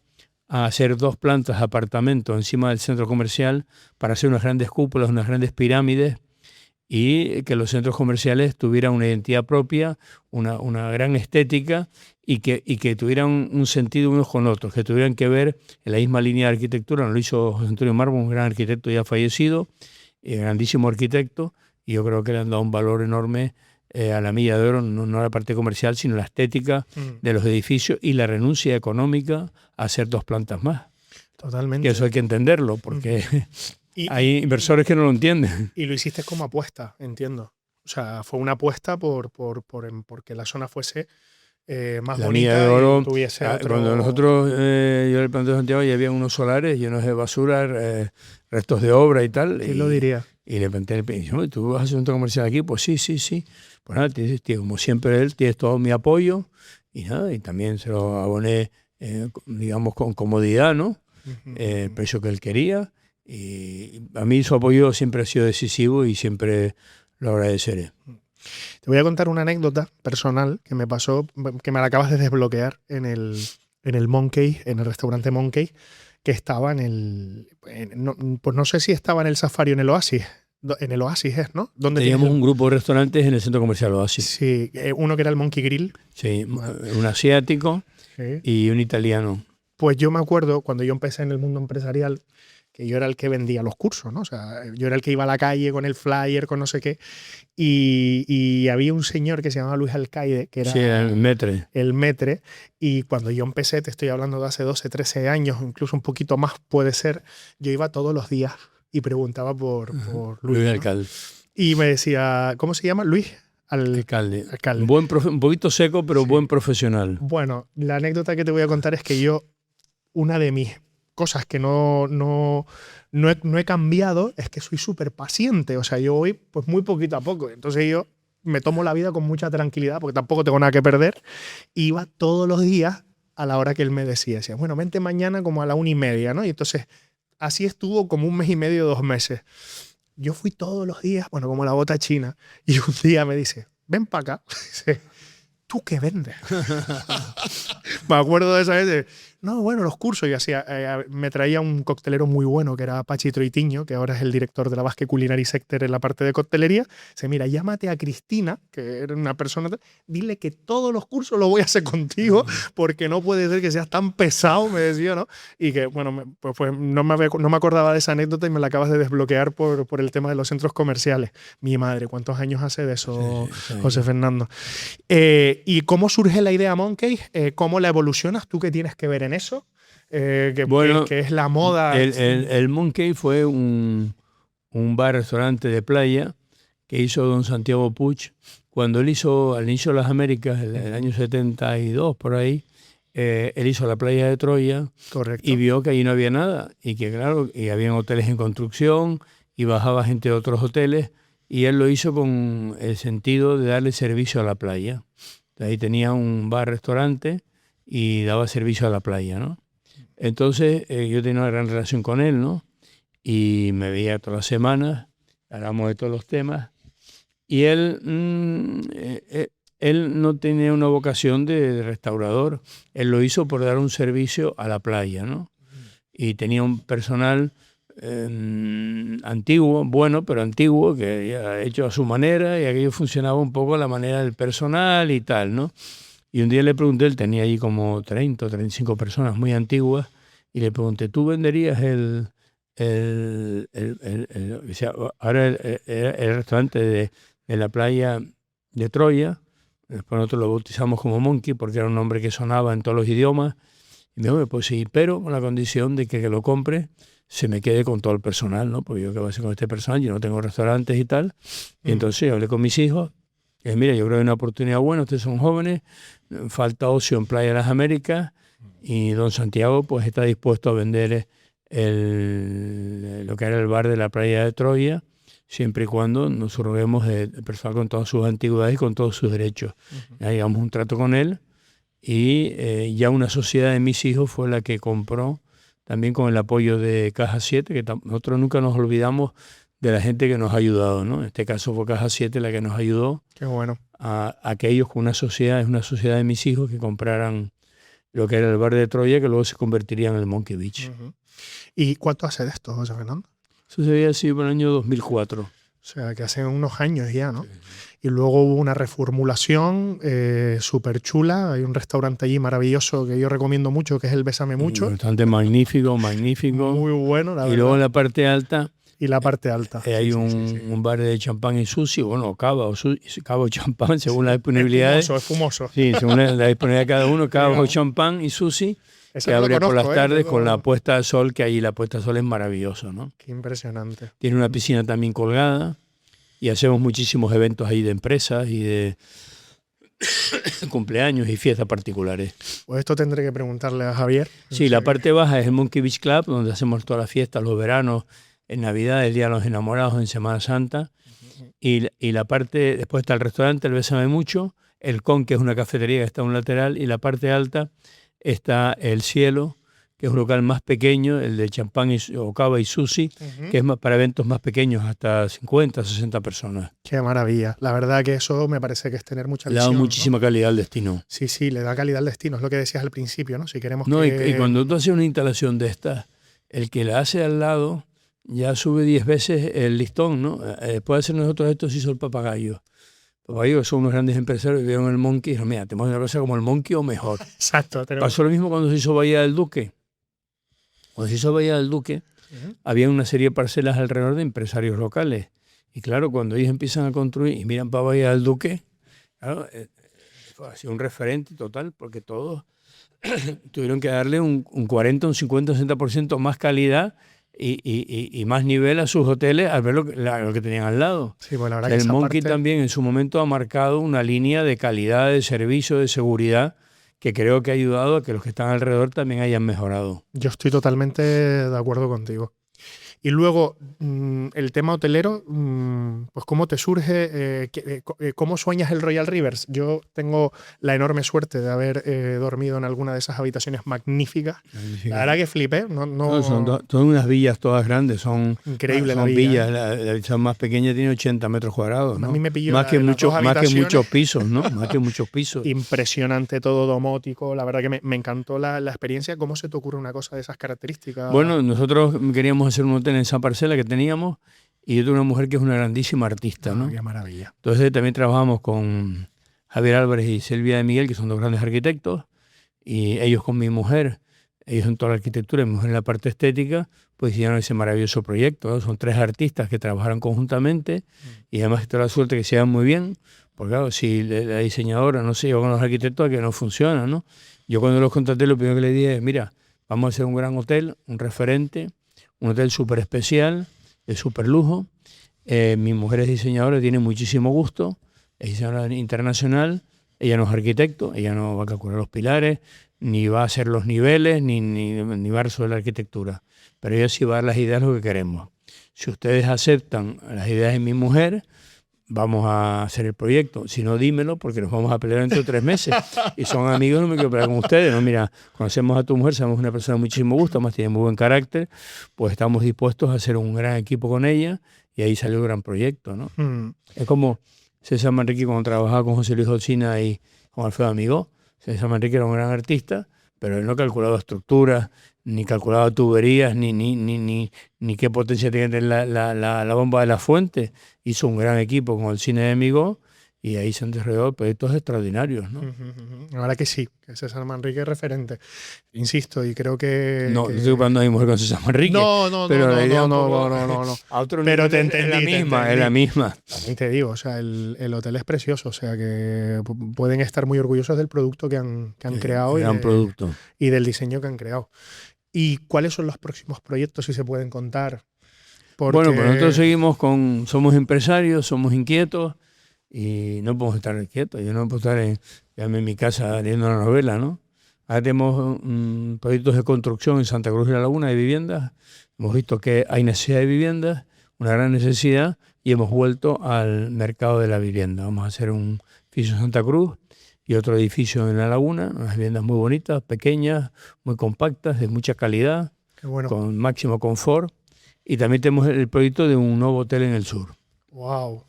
a hacer 2 plantas de apartamentos encima del centro comercial para hacer unas grandes cúpulas, unas grandes pirámides, y que los centros comerciales tuvieran una identidad propia, una gran estética, y que tuvieran un sentido unos con otros, que tuvieran que ver en la misma línea de arquitectura. Nos lo hizo José Antonio Marmo, un gran arquitecto ya fallecido, grandísimo arquitecto, y yo creo que le han dado un valor enorme a la Milla de Oro, no a la parte comercial, sino la estética de los edificios y la renuncia económica a hacer 2 plantas más. Totalmente. Que eso hay que entenderlo, porque hay inversores que no lo entienden. Y lo hiciste como apuesta, entiendo. O sea, fue una apuesta porque la zona fuese más la bonita Milla de Oro, y tuviese otro... Cuando nosotros, yo le planteé a Santiago, y había unos solares llenos de basura, restos de obra y tal. ¿Quién lo diría? Y le planteé, ¿tú vas a hacer un centro comercial aquí? Pues sí. Pues nada, como siempre él, tienes todo mi apoyo, y nada, y también se lo aboné, digamos, con comodidad, ¿no? El precio que él quería. Y a mí su apoyo siempre ha sido decisivo y siempre lo agradeceré. Te voy a contar una anécdota personal que me pasó, que me la acabas de desbloquear en el Monkey, en el restaurante Monkey, que estaba pues no sé si estaba en el Safari o en el Oasis. En el Oasis es, ¿no? Teníamos un grupo de restaurantes en el centro comercial Oasis. Sí, uno que era el Monkey Grill. Sí, un asiático y un italiano. Pues yo me acuerdo cuando yo empecé en el mundo empresarial, que yo era el que vendía los cursos, ¿no? O sea, yo era el que iba a la calle con el flyer, con no sé qué, y había un señor que se llamaba Luis Alcaide, que era el Metre. El Metre, y cuando yo empecé, te estoy hablando de hace 12, 13 años, incluso un poquito más puede ser, yo iba todos los días y preguntaba por Luis. Luis ¿no? Alcalde. Y me decía, ¿cómo se llama? Luis Alcalde. Un poquito seco, pero sí. Buen profesional. Bueno, la anécdota que te voy a contar es que yo, una de mis cosas que no he cambiado es que soy súper paciente. O sea, yo voy pues muy poquito a poco. Entonces yo me tomo la vida con mucha tranquilidad porque tampoco tengo nada que perder. Iba todos los días a la hora que él me decía. Decía, bueno, vente mañana como a la 1:30, ¿no? Y entonces así estuvo como 1 mes y medio, 2 meses. Yo fui todos los días, bueno, como la bota china. Y un día me dice, ven para acá. Dice, ¿tú qué vendes? Me acuerdo de esa vez de, No, bueno, los cursos. Y así, me traía un coctelero muy bueno, que era Pachi Troitiño, que ahora es el director de la Basque Culinary Sector en la parte de coctelería. Dice, mira, llámate a Cristina, que era una persona, dile que todos los cursos los voy a hacer contigo, porque no puede ser que seas tan pesado, me decía, ¿no? Y que, bueno, pues no me acordaba de esa anécdota y me la acabas de desbloquear por el tema de los centros comerciales. Mi madre, ¿cuántos años hace de eso, José Fernando? ¿Y cómo surge la idea Monkey? ¿Cómo la evolucionas? ¿Tú qué tienes que ver en eso? Que es la moda. El Monkey fue un bar-restaurante de playa que hizo don Santiago Puig. Cuando él hizo al inicio de las Américas, el año 72, por ahí, él hizo la playa de Troya. Correcto. Y vio que allí no había nada y que, claro, y habían hoteles en construcción y bajaba gente de otros hoteles y él lo hizo con el sentido de darle servicio a la playa. Ahí tenía un bar-restaurante y daba servicio a la playa, ¿no? Entonces yo tenía una gran relación con él, ¿no? Y me veía todas las semanas, hablamos de todos los temas. Y él no tenía una vocación de restaurador. Él lo hizo por dar un servicio a la playa, ¿no? Y tenía un personal antiguo, bueno, pero antiguo, que ya hecho a su manera y aquello funcionaba un poco a la manera del personal y tal, ¿no? Y un día le pregunté, él tenía allí como 30 o 35 personas muy antiguas, y le pregunté, ¿tú venderías o sea, ahora el restaurante de la playa de Troya? Después nosotros lo bautizamos como Monkey porque era un nombre que sonaba en todos los idiomas. Y me dijo, pues sí, pero con la condición de que lo compre se me quede con todo el personal, ¿no? Porque yo qué voy a hacer con este personal, yo no tengo restaurantes y tal. Y entonces yo hablé con mis hijos. Y mira, yo creo que hay una oportunidad buena, ustedes son jóvenes, falta ocio en Playa de las Américas y don Santiago pues está dispuesto a vender lo que era el bar de la playa de Troya, siempre y cuando nos surguemos de personal con todas sus antigüedades y con todos sus derechos. Ya llegamos un trato con él y ya una sociedad de mis hijos fue la que compró, también con el apoyo de Caja 7, que nosotros nunca nos olvidamos de la gente que nos ha ayudado, ¿no? En este caso fue Caja 7 la que nos ayudó. Qué bueno. A que ellos con una sociedad de mis hijos que compraran lo que era el bar de Troya, que luego se convertiría en el Monkey Beach. ¿Y cuánto hace de esto, José Fernando? Eso se había sido por el año 2004. O sea, que hace unos años ya, ¿no? Sí. Y luego hubo una reformulación súper chula. Hay un restaurante allí maravilloso que yo recomiendo mucho, que es el Bésame Mucho. Un restaurante magnífico. Muy bueno, la verdad. Y luego en la parte alta... Y la parte alta. Hay un bar de champán y sushi, bueno, cava o champán, según la disponibilidad. Es fumoso. Sí, según la disponibilidad de cada uno, cava o champán y sushi. Que abre por las tardes con la puesta de sol, que ahí la puesta de sol es maravilloso, ¿no? Qué impresionante. Tiene una piscina también colgada y hacemos muchísimos eventos ahí de empresas y de cumpleaños y fiestas particulares. Pues esto tendré que preguntarle a Javier. Sí, la parte baja es el Monkey Beach Club, donde hacemos todas las fiestas, los veranos, en Navidad, el Día de los Enamorados, en Semana Santa. Y la parte, después está el restaurante, el Bésame Mucho, el Con, que es una cafetería que está en un lateral, y la parte alta está el Cielo, que es un local más pequeño, el de champán o cava y sushi, que es más para eventos más pequeños, hasta 50, 60 personas. Qué maravilla. La verdad que eso me parece que es tener mucha visión. Le da muchísima calidad al destino. Sí, le da calidad al destino. Es lo que decías al principio, ¿no? Si queremos y cuando tú haces una instalación de estas, el que la hace al lado ya sube 10 veces el listón, ¿no? Después de hacer nosotros esto se hizo el Papagayo. Papagayo son unos grandes empresarios, vieron el Monkey y dijeron, mira, tenemos una cosa como el Monkey o mejor. Exacto. Pasó lo mismo cuando se hizo Bahía del Duque. Cuando se hizo Bahía del Duque, había una serie de parcelas alrededor de empresarios locales. Y claro, cuando ellos empiezan a construir y miran para Bahía del Duque, claro, fue así un referente total, porque todos tuvieron que darle un 40, un 50, un 60% más calidad y más nivel a sus hoteles al ver lo que tenían al lado. Sí, bueno, la verdad el Monkey también en su momento ha marcado una línea de calidad, de servicio, de seguridad, que creo que ha ayudado a que los que están alrededor también hayan mejorado. Yo estoy totalmente de acuerdo contigo. Y luego, el tema hotelero, pues ¿cómo te surge? ¿Cómo sueñas el Royal Rivers? Yo tengo la enorme suerte de haber dormido en alguna de esas habitaciones magníficas. La verdad que flipé. No, son unas villas todas grandes, son Increíble la villas. villa. La habitación más pequeña tiene 80 metros cuadrados, ¿no? A mí me pilló Más que las dos más que habitaciones. muchos pisos, ¿no? Más que muchos pisos. Impresionante, todo domótico. La verdad que me encantó la experiencia. ¿Cómo se te ocurre una cosa de esas características? Bueno, nosotros queríamos hacer un hotel en esa parcela que teníamos y yo tengo una mujer que es una grandísima artista, ¿no? Qué maravilla. Entonces también trabajamos con Javier Álvarez y Silvia de Miguel, que son dos grandes arquitectos, y ellos con mi mujer, ellos en toda la arquitectura, mi mujer en la parte estética, pues hicieron ese maravilloso proyecto, ¿no? Son tres artistas que trabajaron conjuntamente y además toda la suerte que se llevan muy bien, porque claro, si la diseñadora no se lleva con los arquitectos, que no funciona, ¿no? Yo cuando los contraté, lo primero que le dije es, mira, vamos a hacer un gran hotel, un referente, un hotel súper especial, de súper lujo. Mi mujer es diseñadora, tiene muchísimo gusto, es diseñadora internacional, ella no es arquitecto, ella no va a calcular los pilares, ni va a hacer los niveles, ni va a resolver la arquitectura. Pero ella sí va a dar las ideas, lo que queremos. Si ustedes aceptan las ideas de mi mujer, vamos a hacer el proyecto. Si no, dímelo, porque nos vamos a pelear dentro de 3 meses. Y son amigos, no me quiero pelear con ustedes. No, mira, conocemos a tu mujer, sabemos una persona de muchísimo gusto, además tiene muy buen carácter, pues estamos dispuestos a hacer un gran equipo con ella y ahí salió un gran proyecto, ¿no? Es como César Manrique cuando trabajaba con José Luis Olcina y con Alfredo Amigó. César Manrique era un gran artista, pero él no calculaba estructuras, ni calculaba tuberías, ni qué potencia tiene que tener la bomba de la fuente. Hizo un gran equipo con el cine de Amigó y ahí se han desarrollado proyectos extraordinarios, ¿no? Ahora que sí, que César Manrique es referente. Insisto, y creo que... No estoy ocupando a mi mujer con César Manrique. No. A otro pero nivel, te entendí. es la misma. También te digo, o sea, el hotel es precioso, o sea, que pueden estar muy orgullosos del producto que han creado Producto. Y del diseño que han creado. ¿Y cuáles son los próximos proyectos, si se pueden contar? Porque... Bueno, pues nosotros somos empresarios, somos inquietos y no podemos estar quietos. Yo no puedo estar en mi casa leyendo una novela, ¿no? Ahora tenemos proyectos de construcción en Santa Cruz de la Laguna de viviendas. Hemos visto que hay necesidad de viviendas, una gran necesidad, y hemos vuelto al mercado de la vivienda. Vamos a hacer un edificio en Santa Cruz y otro edificio en La Laguna, unas viviendas muy bonitas, pequeñas, muy compactas, de mucha calidad, con máximo confort. Y también tenemos el proyecto de un nuevo hotel en el sur. ¡Wow!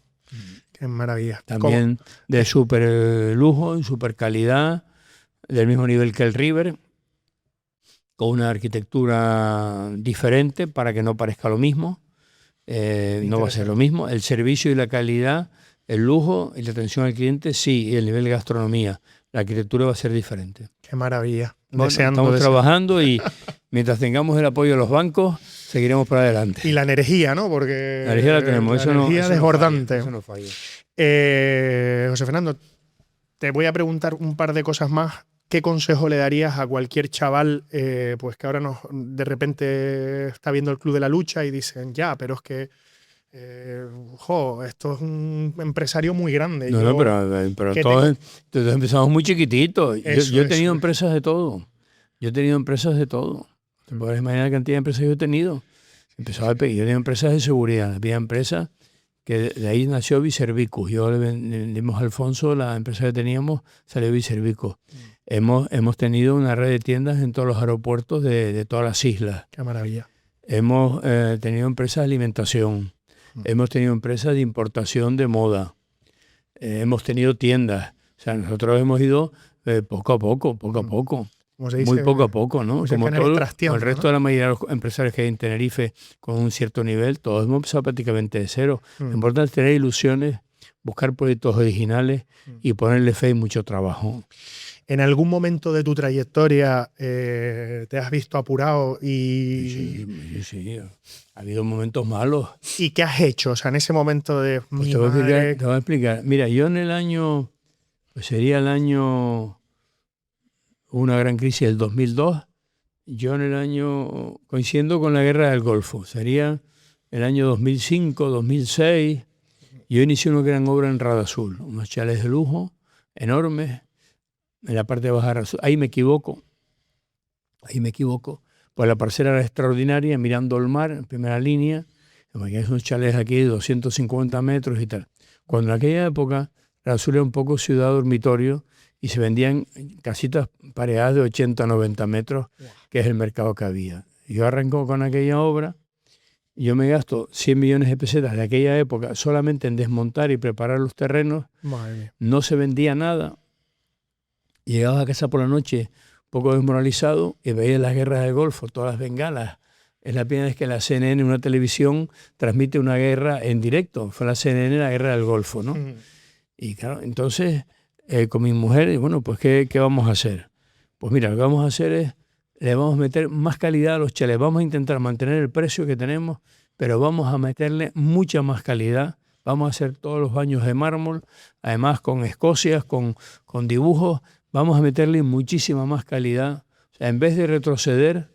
¡Qué maravilla! También de súper lujo, en súper calidad, del mismo nivel que el River, con una arquitectura diferente para que no parezca lo mismo. No va a ser lo mismo. El servicio y la calidad, el lujo y la atención al cliente, sí, y el nivel de gastronomía. La arquitectura va a ser diferente. ¡Qué maravilla! Bueno, estamos trabajando y mientras tengamos el apoyo de los bancos, seguiremos para adelante. Y la energía, ¿no? Porque la energía la tenemos. La energía desbordante. Eso no falla. José Fernando, te voy a preguntar un par de cosas más. ¿Qué consejo le darías a cualquier chaval pues que ahora de repente está viendo el Club de la Lucha y dicen, ya, pero es que esto es un empresario muy grande? Pero todos empezamos muy chiquititos. Yo he tenido empresas de todo. Te puedes imaginar la cantidad de empresas que yo he tenido. Yo tenía empresas de seguridad, había empresas que de ahí nació Viservicus. Yo le vendimos a Alfonso, la empresa que teníamos, salió Viservicus. Hemos tenido una red de tiendas en todos los aeropuertos de todas las islas. ¡Qué maravilla! Hemos tenido empresas de alimentación. Hemos tenido empresas de importación de moda. Hemos tenido tiendas. O sea, nosotros hemos ido poco a poco. Muy poco a poco, ¿no? Como el resto de la mayoría de los empresarios que hay en Tenerife con un cierto nivel, todos hemos empezado prácticamente de cero. Lo importante es tener ilusiones, buscar proyectos originales y ponerle fe y mucho trabajo. ¿En algún momento de tu trayectoria te has visto apurado y...? Sí. Ha habido momentos malos. ¿Y qué has hecho? O sea, en ese momento de... Pues te voy a explicar. Mira, yo en el año... Pues sería el año... Una gran crisis del 2002. Yo en el año... Coincidiendo con la guerra del Golfo. Sería el año 2005, 2006. Yo inicié una gran obra en Rada Azul. Unos chales de lujo enormes. En la parte de Baja Azul. Ahí me equivoco. Pues la parcela era extraordinaria, mirando el mar en primera línea. Imagínate unos chalés aquí de 250 metros y tal. Cuando en aquella época Errázuriz era un poco ciudad dormitorio y se vendían casitas pareadas de 80 a 90 metros, que es el mercado que había. Yo arranco con aquella obra. Yo me gasto 100 millones de pesetas de aquella época solamente en desmontar y preparar los terrenos. Madre mía. No se vendía nada. Llegaba a casa por la noche un poco desmoralizado y veía las guerras del Golfo, todas las bengalas. Es la primera vez que la CNN, una televisión, transmite una guerra en directo. Fue la CNN, la guerra del Golfo, ¿no? Y claro, entonces con mi mujer, bueno, pues ¿qué vamos a hacer? Pues mira, lo que vamos a hacer es, le vamos a meter más calidad a los chalés. Vamos a intentar mantener el precio que tenemos, pero vamos a meterle mucha más calidad. Vamos a hacer todos los baños de mármol, además con escocias, con dibujos. Vamos a meterle muchísima más calidad. O sea, en vez de retroceder,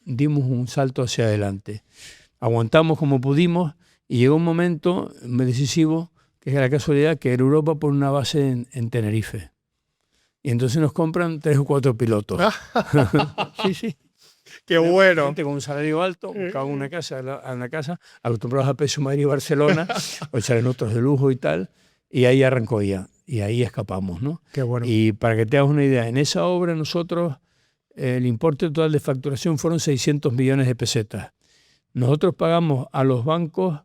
dimos un salto hacia adelante. Aguantamos como pudimos y llegó un momento decisivo, que es la casualidad que Europa pone una base en Tenerife. Y entonces nos compran 3 o 4 pilotos. Sí, sí. ¡Qué bueno! Gente con un salario alto, buscaban una casa, acostumbrados a Peso Madrid y Barcelona, o salen otros de lujo y tal, y ahí arrancó ya. Y ahí escapamos, ¿no? ¡Qué bueno! Y para que te hagas una idea, en esa obra nosotros, el importe total de facturación fueron 600 millones de pesetas. Nosotros pagamos a los bancos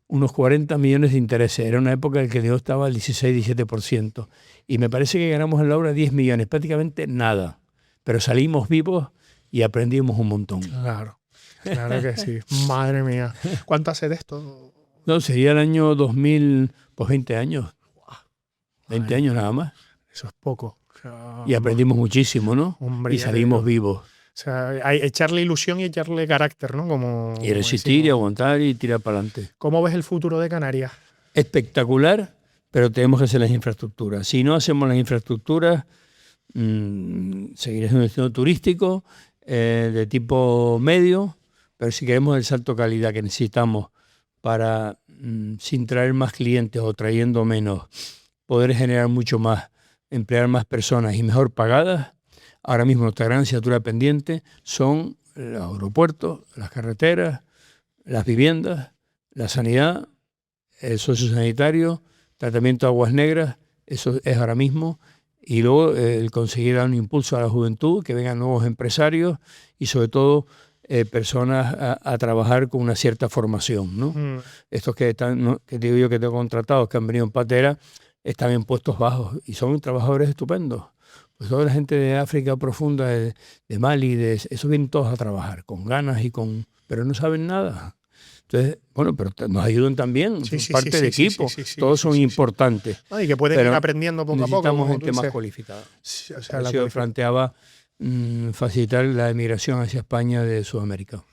unos 40 millones de intereses. Era una época en que el dinero estaba al 16-17%. Y me parece que ganamos en la obra 10 millones, prácticamente nada. Pero salimos vivos y aprendimos un montón. Claro, claro que sí. Madre mía. ¿Cuánto hace de esto? No, sería el año 2000, pues 20 años. 20 años nada más. Eso es poco. O sea, y aprendimos muchísimo, ¿no? Hombre, y salimos vivos. O sea, hay echarle ilusión y echarle carácter, ¿no? Y resistir y aguantar y tirar para adelante. ¿Cómo ves el futuro de Canarias? Espectacular, pero tenemos que hacer las infraestructuras. Si no hacemos las infraestructuras, seguirá siendo un destino turístico de tipo medio, pero si queremos el salto de calidad que necesitamos para, sin traer más clientes o trayendo menos, poder generar mucho más, emplear más personas y mejor pagadas, ahora mismo nuestra gran asignatura pendiente son los aeropuertos, las carreteras, las viviendas, la sanidad, el sociosanitario, tratamiento de aguas negras, eso es ahora mismo, y luego el conseguir dar un impulso a la juventud, que vengan nuevos empresarios y sobre todo personas a trabajar con una cierta formación, ¿no? Estos que están, ¿no? Que digo yo que tengo contratados, que han venido en patera, están en puestos bajos y son trabajadores estupendos. Pues toda la gente de África profunda, de Mali, eso vienen todos a trabajar, con ganas pero no saben nada. Entonces, bueno, pero nos ayudan también, son parte del equipo, todos son importantes. Y que pueden ir aprendiendo poco a poco. Necesitamos gente más cualificada. O sea, yo planteaba facilitar la emigración hacia España de Sudamérica.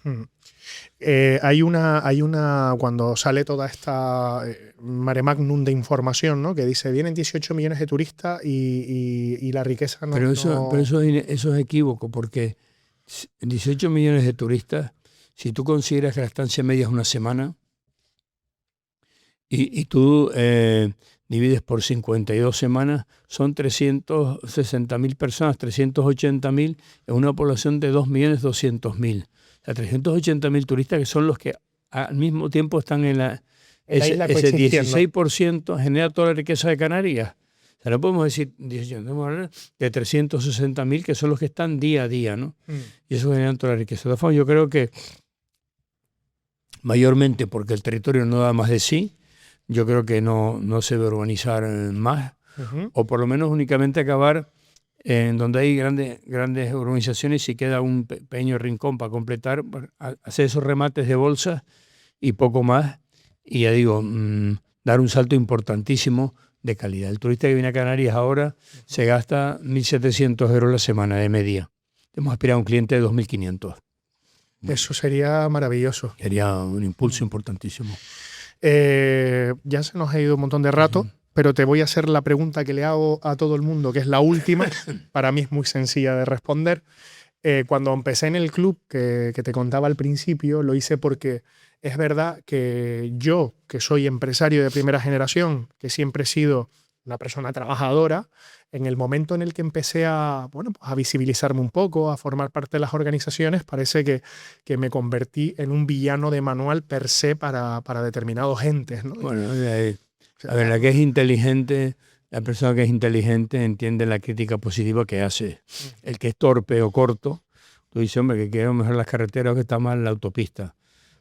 Hay una cuando sale toda esta mare magnum de información, ¿no? Que dice, vienen 18 millones de turistas y la riqueza no... Pero eso es equívoco, porque 18 millones de turistas, si tú consideras que la estancia media es una semana y tú divides por 52 semanas, son 360.000 personas, 380.000 en una población de 2.200.000. O sea, 380.000 turistas que son los que al mismo tiempo están en ese 16% genera toda la riqueza de Canarias. O sea, no podemos decir 18, podemos hablar de 360.000 que son los que están día a día, ¿no? Y eso genera toda la riqueza. De todas formas, yo creo que mayormente porque el territorio no da más de sí, yo creo que no se debe urbanizar más, o por lo menos únicamente acabar en donde hay grandes urbanizaciones y queda un pequeño rincón para completar, hacer esos remates de bolsas y poco más, y ya digo, dar un salto importantísimo de calidad. El turista que viene a Canarias ahora se gasta 1.700 euros la semana de media. Hemos aspirado a un cliente de 2.500. Eso sería maravilloso. Sería un impulso importantísimo. Ya se nos ha ido un montón de rato, pero te voy a hacer la pregunta que le hago a todo el mundo, que es la última. Para mí es muy sencilla de responder. Cuando empecé en el club, que te contaba al principio, lo hice porque es verdad que yo, que soy empresario de primera generación, que siempre he sido una persona trabajadora. En el momento en el que empecé a, bueno, pues a visibilizarme un poco, a formar parte de las organizaciones, parece que me convertí en un villano de manual per se para determinados entes, ¿no? Bueno, a ver, la que es inteligente, la persona que es inteligente entiende la crítica positiva que hace. El que es torpe o corto, tú dices, hombre, que quiero mejorar las carreteras o que está mal la autopista.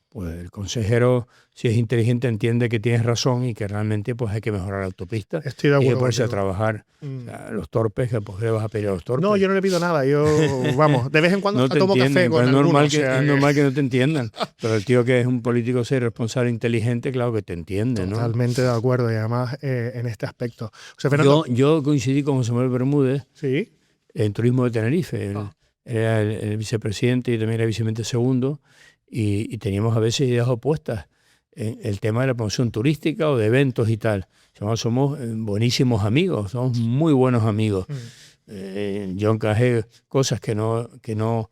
Pues el consejero, si es inteligente, entiende que tienes razón y que realmente pues hay que mejorar la autopista. Estoy de acuerdo. Y que ponerse a trabajar. O sea, los torpes, que pues le vas a pedir a los torpes. No, yo no le pido nada. Yo, vamos, de vez en cuando no te tomo café con es alguno, normal, o sea, es normal que no te entiendan. Pero el tío que es un político ser responsable, inteligente, claro que te entiende, ¿no? Totalmente de acuerdo. Y además en este aspecto. O sea, Fernando, yo coincidí con José Manuel Bermúdez ¿sí? en Turismo de Tenerife. Él era el vicepresidente y también era vicepresidente segundo. Y teníamos a veces ideas opuestas en el tema de la promoción turística o de eventos y tal. Somos buenísimos amigos, somos muy buenos amigos. Yo encajé cosas que no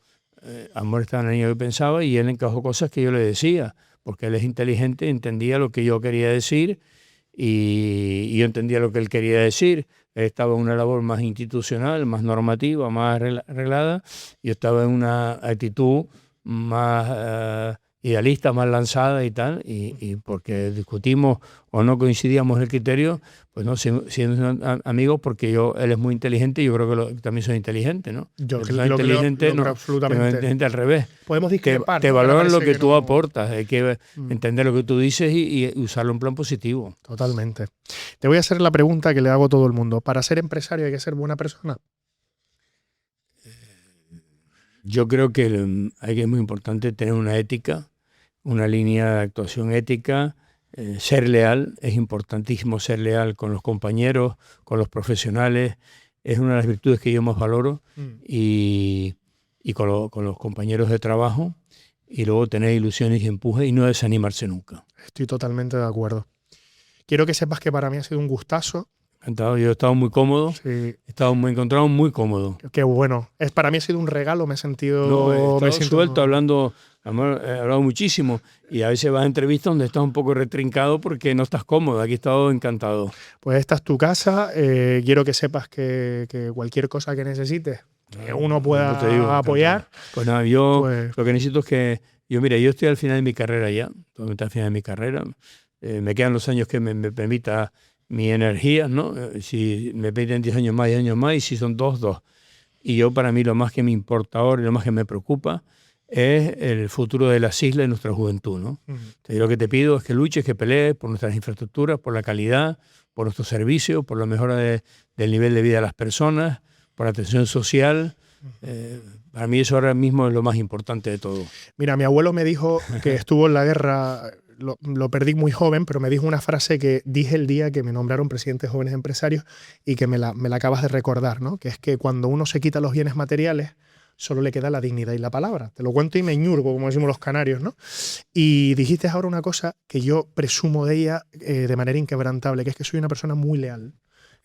Amor estaba en la línea que pensaba y él encajó cosas que yo le decía, porque él es inteligente, entendía lo que yo quería decir y yo entendía lo que él quería decir. Él estaba en una labor más institucional, más normativa, más arreglada. Yo estaba en una actitud más idealista, más lanzada y tal, y porque discutimos o no coincidíamos en el criterio, pues no siendo amigos, porque él es muy inteligente y yo creo que también soy inteligente, ¿no? Yo soy inteligente, no, absolutamente. Inteligente al revés. Podemos discrepar. Te valoran lo que tú aportas, hay que entender lo que tú dices y usarlo en plan positivo. Totalmente. Te voy a hacer la pregunta que le hago a todo el mundo. ¿Para ser empresario hay que ser buena persona? Yo creo que es muy importante tener una ética, una línea de actuación ética, ser leal, es importantísimo ser leal con los compañeros, con los profesionales, es una de las virtudes que yo más valoro y con los compañeros de trabajo, y luego tener ilusiones y empuje y no desanimarse nunca. Estoy totalmente de acuerdo. Quiero que sepas que para mí ha sido un gustazo. Encantado, yo he estado muy cómodo, Sí. me he encontrado muy cómodo. Qué bueno. Para mí ha sido un regalo, me he sentido... he estado suelto hablando, he hablado muchísimo y a veces vas a entrevistas donde estás un poco retrincado porque no estás cómodo. Aquí he estado encantado. Pues esta es tu casa. Quiero que sepas que cualquier cosa que necesites, que uno pueda apoyar. Pues nada, yo lo que necesito es que... Yo estoy al final de mi carrera ya, totalmente al final de mi carrera. Me quedan los años que me permita mi energía, ¿no? Si me piden 10 años más, 10 años más, y si son 2. Y yo, para mí, lo más que me importa ahora y lo más que me preocupa es el futuro de las islas y nuestra juventud, ¿no? Entonces, yo lo que te pido es que luches, que pelees por nuestras infraestructuras, por la calidad, por nuestros servicios, por la mejora del nivel de vida de las personas, por la atención social. Para mí eso ahora mismo es lo más importante de todo. Mira, mi abuelo me dijo que estuvo en la guerra... Lo perdí muy joven, pero me dijo una frase que dije el día que me nombraron presidente de Jóvenes Empresarios y que me la acabas de recordar, ¿no? Que es que cuando uno se quita los bienes materiales, solo le queda la dignidad y la palabra. Te lo cuento y me ñurgo, como decimos los canarios, ¿no? Y dijiste ahora una cosa que yo presumo de ella de manera inquebrantable, que es que soy una persona muy leal.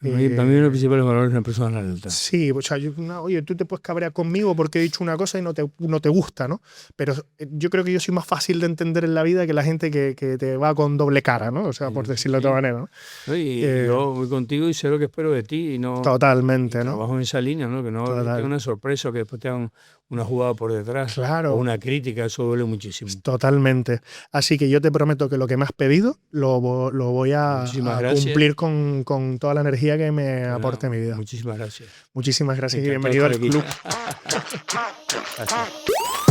Para mí uno de los principales valores es una persona lealtad. Sí, o sea, oye, tú te puedes cabrear conmigo porque he dicho una cosa y no te gusta, ¿no? Pero yo creo que yo soy más fácil de entender en la vida que la gente que te va con doble cara, ¿no? O sea, por decirlo de otra manera, ¿no? Y yo voy contigo y sé lo que espero de ti y no... Totalmente, ¿no? Trabajo en esa línea, ¿no? Que no tenga una sorpresa o que después te hagan una jugada por detrás. Claro. O una crítica, eso duele muchísimo. Totalmente. Así que yo te prometo que lo que me has pedido lo voy a cumplir con toda la energía que me aporte mi vida. Muchísimas gracias. Muchísimas gracias y bienvenido al club. Gracias.